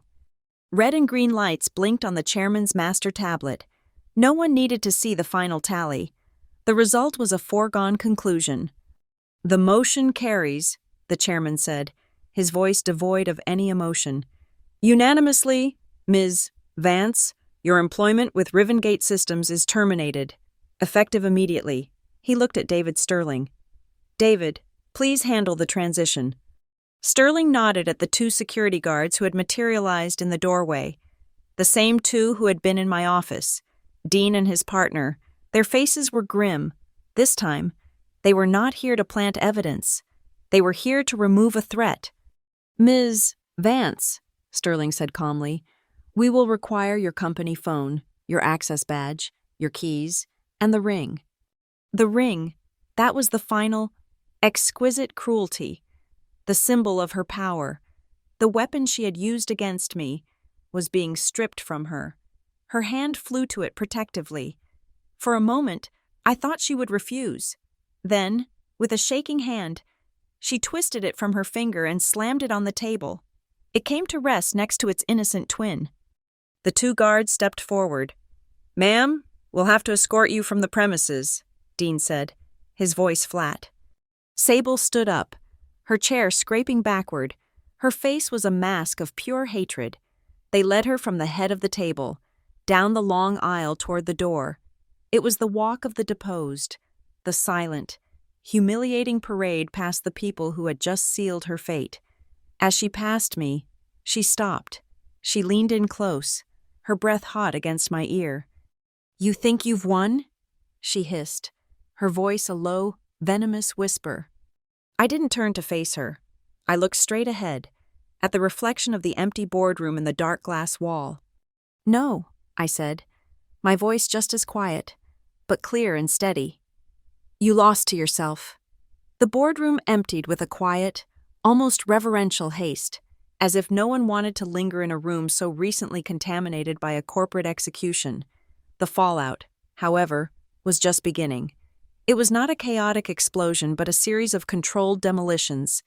Red and green lights blinked on the chairman's master tablet. No one needed to see the final tally. The result was a foregone conclusion. "The motion carries," the chairman said, his voice devoid of any emotion. "Unanimously, Ms. Vance, your employment with Rivengate Systems is terminated. Effective immediately." He looked at David Sterling. "David, please handle the transition." Sterling nodded at the two security guards who had materialized in the doorway. The same two who had been in my office. Dean and his partner. Their faces were grim. This time, they were not here to plant evidence. They were here to remove a threat. "Ms. Vance," Sterling said calmly, "we will require your company phone, your access badge, your keys, and the ring." The ring, that was the final, exquisite cruelty. The symbol of her power, the weapon she had used against me, was being stripped from her. Her hand flew to it protectively. For a moment, I thought she would refuse. Then, with a shaking hand, she twisted it from her finger and slammed it on the table. It came to rest next to its innocent twin. The two guards stepped forward. "Ma'am, we'll have to escort you from the premises," Dean said, his voice flat. Sable stood up, her chair scraping backward. Her face was a mask of pure hatred. They led her from the head of the table, down the long aisle toward the door. It was the walk of the deposed, the silent, humiliating parade past the people who had just sealed her fate. As she passed me, she stopped. She leaned in close, her breath hot against my ear. "You think you've won?" she hissed, her voice a low, venomous whisper. I didn't turn to face her. I looked straight ahead, at the reflection of the empty boardroom in the dark glass wall. "No," I said, my voice just as quiet, but clear and steady. "You lost to yourself." The boardroom emptied with a quiet, almost reverential haste, as if no one wanted to linger in a room so recently contaminated by a corporate execution. The fallout, however, was just beginning. It was not a chaotic explosion but a series of controlled demolitions,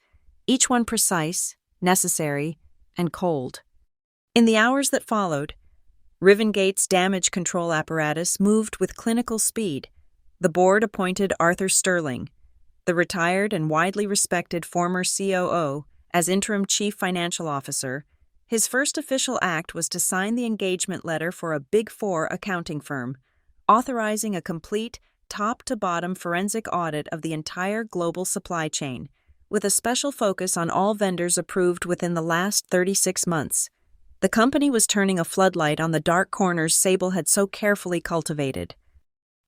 each one precise, necessary, and cold. In the hours that followed, Rivengate's damage control apparatus moved with clinical speed. The board appointed Arthur Sterling, the retired and widely respected former COO, as interim chief financial officer. His first official act was to sign the engagement letter for a Big Four accounting firm, authorizing a complete, top-to-bottom forensic audit of the entire global supply chain, with a special focus on all vendors approved within the last 36 months. The company was turning a floodlight on the dark corners Sable had so carefully cultivated.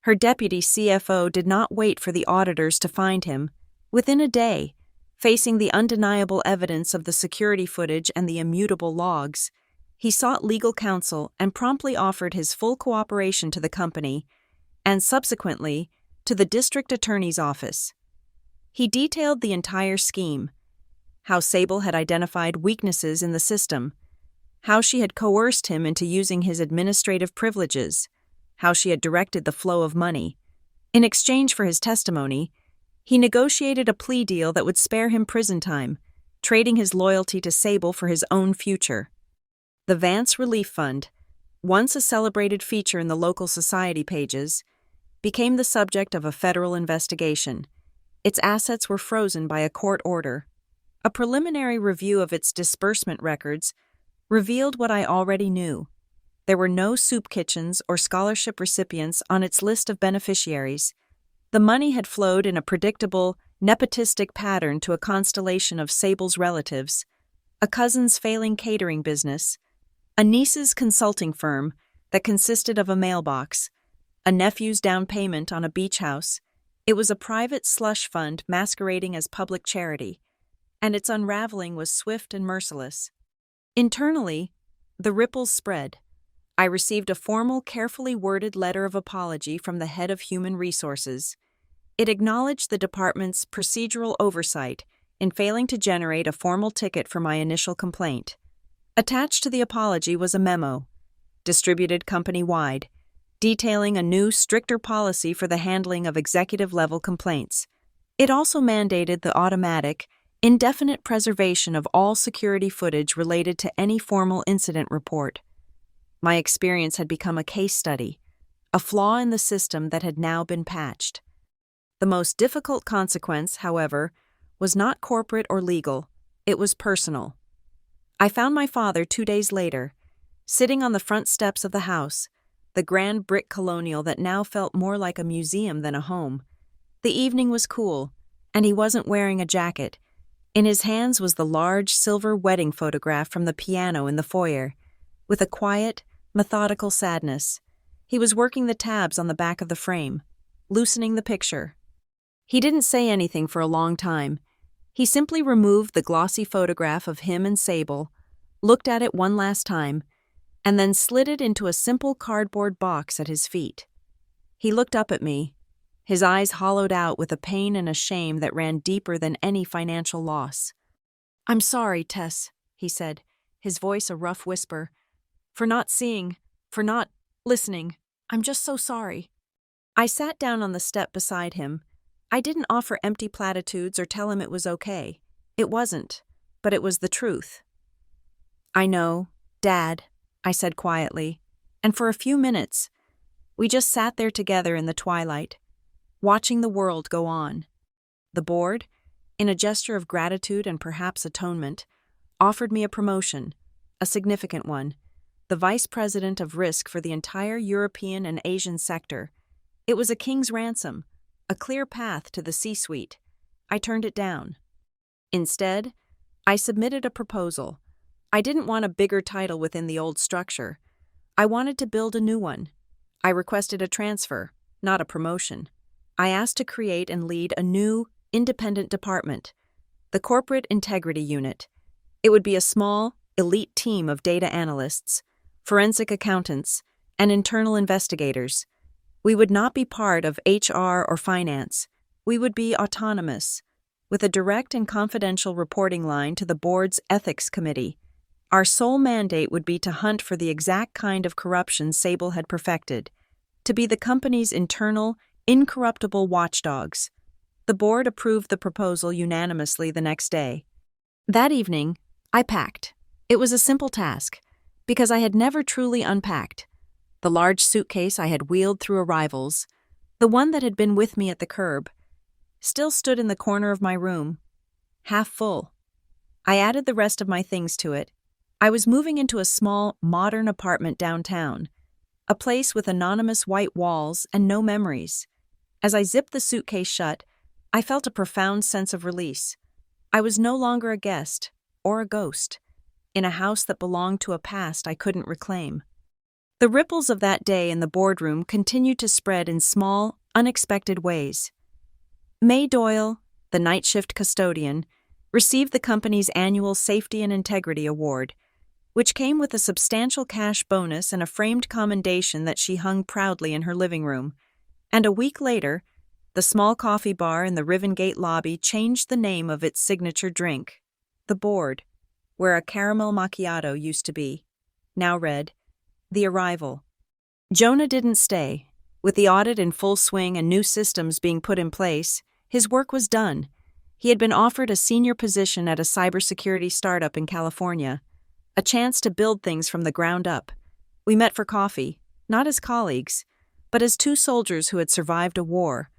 Her deputy CFO did not wait for the auditors to find him. Within a day, facing the undeniable evidence of the security footage and the immutable logs, he sought legal counsel and promptly offered his full cooperation to the company and subsequently to the district attorney's office. He detailed the entire scheme, how Sable had identified weaknesses in the system, how she had coerced him into using his administrative privileges, how she had directed the flow of money. In exchange for his testimony, he negotiated a plea deal that would spare him prison time, trading his loyalty to Sable for his own future. The Vance Relief Fund, once a celebrated feature in the local society pages, became the subject of a federal investigation. Its assets were frozen by a court order. A preliminary review of its disbursement records revealed what I already knew. There were no soup kitchens or scholarship recipients on its list of beneficiaries. The money had flowed in a predictable, nepotistic pattern to a constellation of Sable's relatives, a cousin's failing catering business, a niece's consulting firm that consisted of a mailbox, a nephew's down payment on a beach house. It was a private slush fund masquerading as public charity, and its unraveling was swift and merciless. Internally, the ripples spread. I received a formal, carefully worded letter of apology from the head of Human Resources. It acknowledged the department's procedural oversight in failing to generate a formal ticket for my initial complaint. Attached to the apology was a memo, distributed company-wide, detailing a new, stricter policy for the handling of executive-level complaints. It also mandated the automatic, indefinite preservation of all security footage related to any formal incident report. My experience had become a case study, a flaw in the system that had now been patched. The most difficult consequence, however, was not corporate or legal, it was personal. I found my father 2 days later, sitting on the front steps of the house, the grand brick colonial that now felt more like a museum than a home. The evening was cool, and he wasn't wearing a jacket. In his hands was the large silver wedding photograph from the piano in the foyer. With a quiet, methodical sadness, he was working the tabs on the back of the frame, loosening the picture. He didn't say anything for a long time. He simply removed the glossy photograph of him and Sable, looked at it one last time, and then slid it into a simple cardboard box at his feet. He looked up at me, his eyes hollowed out with a pain and a shame that ran deeper than any financial loss. "I'm sorry, Tess," he said, his voice a rough whisper. "For not seeing, for not listening. I'm just so sorry." I sat down on the step beside him. I didn't offer empty platitudes or tell him it was okay. It wasn't, but it was the truth. "I know, Dad," I said quietly, and for a few minutes, we just sat there together in the twilight, watching the world go on. The board, in a gesture of gratitude and perhaps atonement, offered me a promotion, a significant one, the vice president of risk for the entire European and Asian sector. It was a king's ransom, a clear path to the C-suite. I turned it down. Instead, I submitted a proposal. I didn't want a bigger title within the old structure. I wanted to build a new one. I requested a transfer, not a promotion. I asked to create and lead a new, independent department, the Corporate Integrity Unit. It would be a small, elite team of data analysts, forensic accountants, and internal investigators. We would not be part of HR or finance. We would be autonomous, with a direct and confidential reporting line to the board's ethics committee. Our sole mandate would be to hunt for the exact kind of corruption Sable had perfected, to be the company's internal, incorruptible watchdogs. The board approved the proposal unanimously the next day. That evening, I packed. It was a simple task, because I had never truly unpacked. The large suitcase I had wheeled through arrivals, the one that had been with me at the curb, still stood in the corner of my room, half full. I added the rest of my things to it. I was moving into a small, modern apartment downtown, a place with anonymous white walls and no memories. As I zipped the suitcase shut, I felt a profound sense of release. I was no longer a guest, or a ghost, in a house that belonged to a past I couldn't reclaim. The ripples of that day in the boardroom continued to spread in small, unexpected ways. May Doyle, the night shift custodian, received the company's annual Safety and Integrity Award, which came with a substantial cash bonus and a framed commendation that she hung proudly in her living room. And a week later, the small coffee bar in the Rivengate lobby changed the name of its signature drink. The board, where a caramel macchiato used to be, now read, The Arrival. Jonah didn't stay. With the audit in full swing and new systems being put in place, his work was done. He had been offered a senior position at a cybersecurity startup in California, a chance to build things from the ground up. We met for coffee, not as colleagues, but as two soldiers who had survived a war.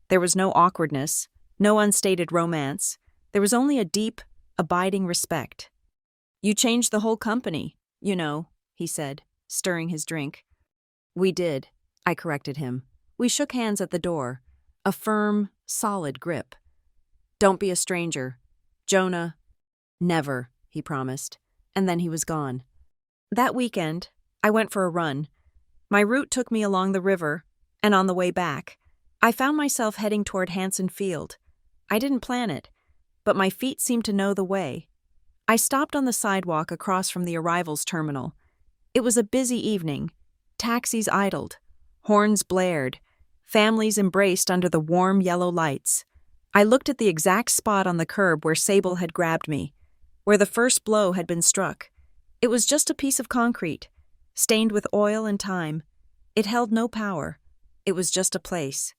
There was no awkwardness, no unstated romance. There was only a deep, abiding respect. "You changed the whole company, you know," he said, stirring his drink. "We did," I corrected him. We shook hands at the door, a firm, solid grip. "Don't be a stranger. Jonah." "Never," he promised, and then he was gone. That weekend, I went for a run. My route took me along the river, and on the way back, I found myself heading toward Hanson Field. I didn't plan it, but my feet seemed to know the way. I stopped on the sidewalk across from the arrivals terminal. It was a busy evening. Taxis idled, horns blared, families embraced under the warm yellow lights. I looked at the exact spot on the curb where Sable had grabbed me, where the first blow had been struck. It was just a piece of concrete, stained with oil and time. It held no power. It was just a place.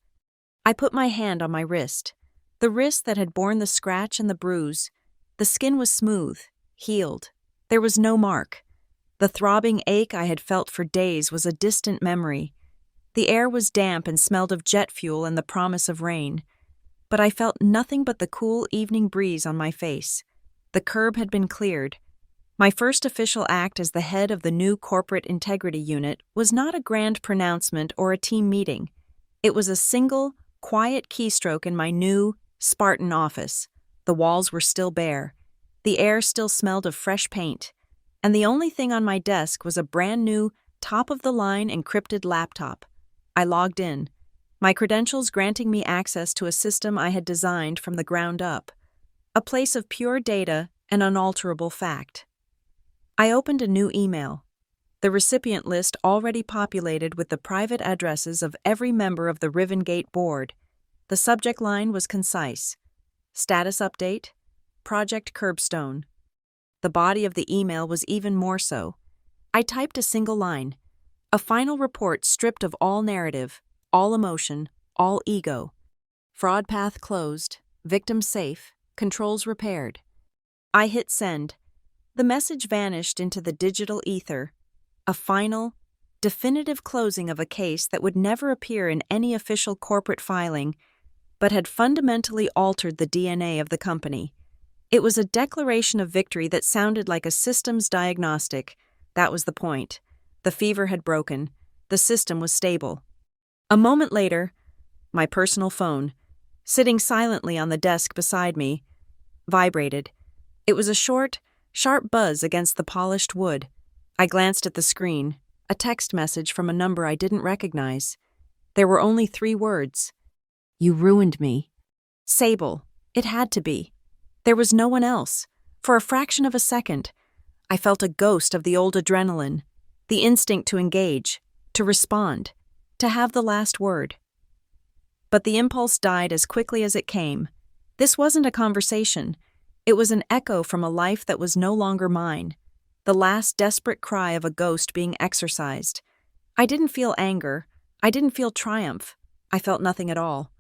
I put my hand on my wrist. The wrist that had borne the scratch and the bruise. The skin was smooth, healed. There was no mark. The throbbing ache I had felt for days was a distant memory. The air was damp and smelled of jet fuel and the promise of rain. But I felt nothing but the cool evening breeze on my face. The curb had been cleared. My first official act as the head of the new corporate integrity unit was not a grand pronouncement or a team meeting. It was a single, quiet keystroke in my new, Spartan office. The walls were still bare. The air still smelled of fresh paint. And the only thing on my desk was a brand new, top-of-the-line encrypted laptop. I logged in, my credentials granting me access to a system I had designed from the ground up. A place of pure data and unalterable fact. I opened a new email. The recipient list already populated with the private addresses of every member of the Rivengate board. The subject line was concise. Status update, Project Curbstone. The body of the email was even more so. I typed a single line. A final report stripped of all narrative, all emotion, all ego. Fraud path closed, victim safe, controls repaired. I hit send. The message vanished into the digital ether. A final, definitive closing of a case that would never appear in any official corporate filing, but had fundamentally altered the DNA of the company. It was a declaration of victory that sounded like a systems diagnostic. That was the point. The fever had broken. The system was stable. A moment later, my personal phone, sitting silently on the desk beside me, vibrated. It was a short, sharp buzz against the polished wood. I glanced at the screen, a text message from a number I didn't recognize. There were only 3 words. You ruined me. Sable. It had to be. There was no one else. For a fraction of a second, I felt a ghost of the old adrenaline, the instinct to engage, to respond, to have the last word. But the impulse died as quickly as it came. This wasn't a conversation. It was an echo from a life that was no longer mine, the last desperate cry of a ghost being exorcised. I didn't feel anger. I didn't feel triumph. I felt nothing at all.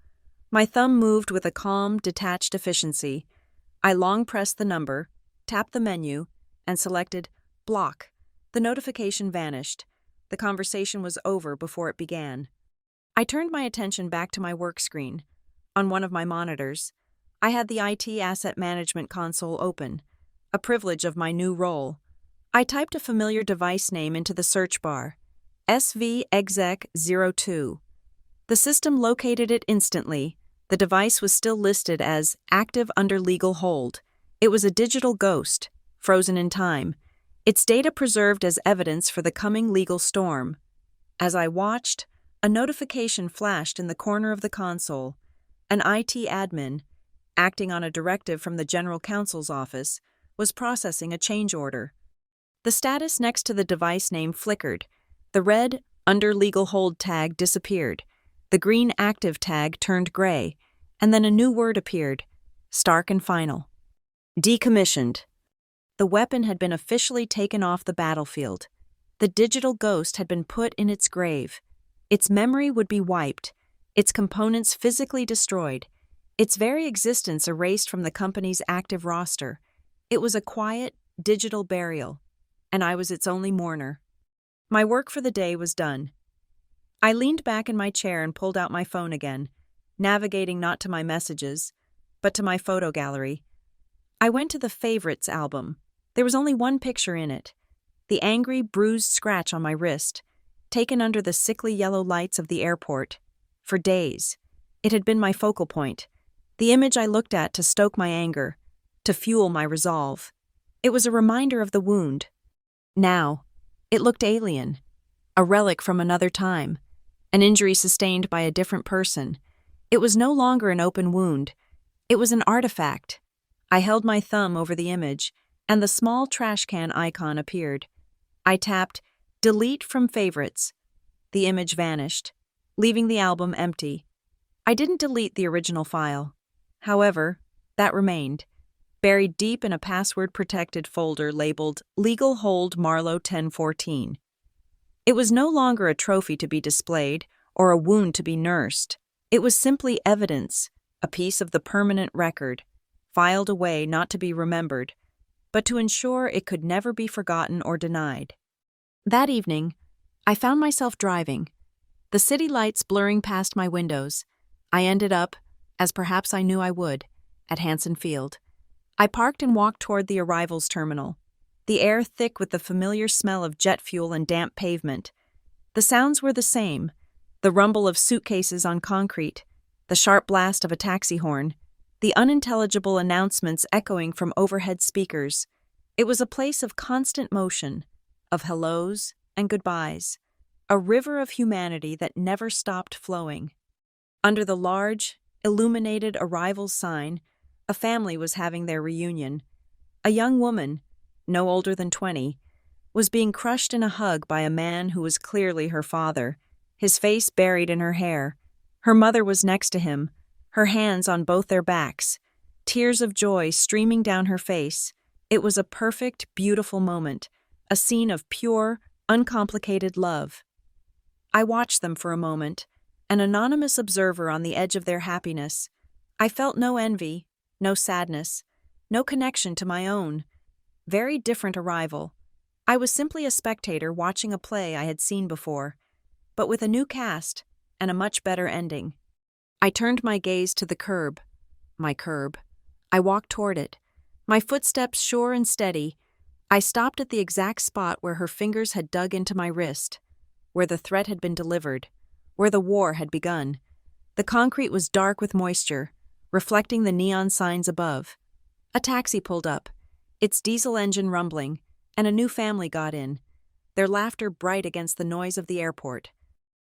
My thumb moved with a calm, detached efficiency. I long pressed the number, tapped the menu, and selected block. The notification vanished. The conversation was over before it began. I turned my attention back to my work screen. On one of my monitors, I had the IT Asset Management console open, a privilege of my new role. I typed a familiar device name into the search bar, SVExec02. The system located it instantly. The device was still listed as active under legal hold. It was a digital ghost, frozen in time, its data preserved as evidence for the coming legal storm. As I watched, a notification flashed in the corner of the console. An IT admin, acting on a directive from the General Counsel's office, was processing a change order. The status next to the device name flickered. The red under legal hold tag disappeared. The green active tag turned gray, and then a new word appeared, stark and final. Decommissioned. The weapon had been officially taken off the battlefield. The digital ghost had been put in its grave. Its memory would be wiped, its components physically destroyed, its very existence erased from the company's active roster. It was a quiet, digital burial, and I was its only mourner. My work for the day was done. I leaned back in my chair and pulled out my phone again, navigating not to my messages, but to my photo gallery. I went to the favorites album. There was only one picture in it, the angry, bruised scratch on my wrist, taken under the sickly yellow lights of the airport. For days, it had been my focal point, the image I looked at to stoke my anger, to fuel my resolve. It was a reminder of the wound. Now, it looked alien, a relic from another time, an injury sustained by a different person. It was no longer an open wound. It was an artifact. I held my thumb over the image, and the small trash can icon appeared. I tapped delete from favorites. The image vanished, leaving the album empty. I didn't delete the original file. However, that remained, buried deep in a password-protected folder labeled Legal Hold Marlowe 1014. It was no longer a trophy to be displayed or a wound to be nursed. It was simply evidence, a piece of the permanent record, filed away not to be remembered, but to ensure it could never be forgotten or denied. That evening, I found myself driving, the city lights blurring past my windows. I ended up, as perhaps I knew I would, at Hanson Field. I parked and walked toward the arrivals terminal, the air thick with the familiar smell of jet fuel and damp pavement. The sounds were the same, the rumble of suitcases on concrete, the sharp blast of a taxi horn, the unintelligible announcements echoing from overhead speakers. It was a place of constant motion, of hellos and goodbyes, a river of humanity that never stopped flowing. Under the large, illuminated arrivals sign, a family was having their reunion. A young woman, no older than 20, was being crushed in a hug by a man who was clearly her father, his face buried in her hair. Her mother was next to him, her hands on both their backs, tears of joy streaming down her face. It was a perfect, beautiful moment, a scene of pure, uncomplicated love. I watched them for a moment, an anonymous observer on the edge of their happiness. I felt no envy, no sadness, no connection to my own. Very different arrival. I was simply a spectator watching a play I had seen before, but with a new cast and a much better ending. I turned my gaze to the curb. My curb. I walked toward it, my footsteps sure and steady. I stopped at the exact spot where her fingers had dug into my wrist, where the threat had been delivered, where the war had begun. The concrete was dark with moisture, reflecting the neon signs above. A taxi pulled up, its diesel engine rumbling, and a new family got in, their laughter bright against the noise of the airport.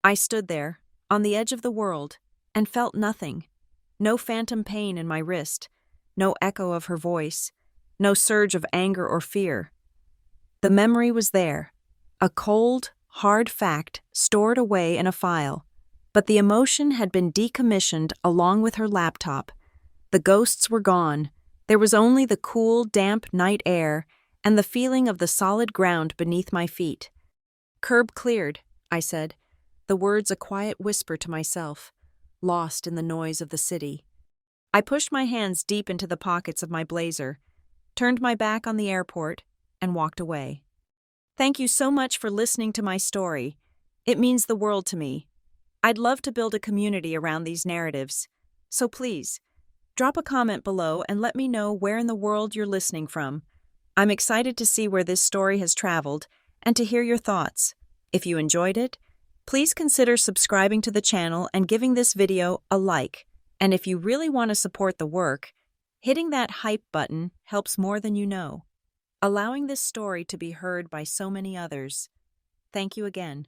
I stood there, on the edge of the world, and felt nothing. No phantom pain in my wrist, no echo of her voice, no surge of anger or fear. The memory was there, a cold, hard fact stored away in a file, but the emotion had been decommissioned along with her laptop. The ghosts were gone. There was only the cool, damp night air and the feeling of the solid ground beneath my feet. "Curb cleared," I said, the words a quiet whisper to myself, lost in the noise of the city. I pushed my hands deep into the pockets of my blazer, turned my back on the airport, and walked away. Thank you so much for listening to my story. It means the world to me. I'd love to build a community around these narratives. So please, drop a comment below and let me know where in the world you're listening from. I'm excited to see where this story has traveled and to hear your thoughts. If you enjoyed it, please consider subscribing to the channel and giving this video a like. And if you really want to support the work, hitting that hype button helps more than you know, allowing this story to be heard by so many others. Thank you again.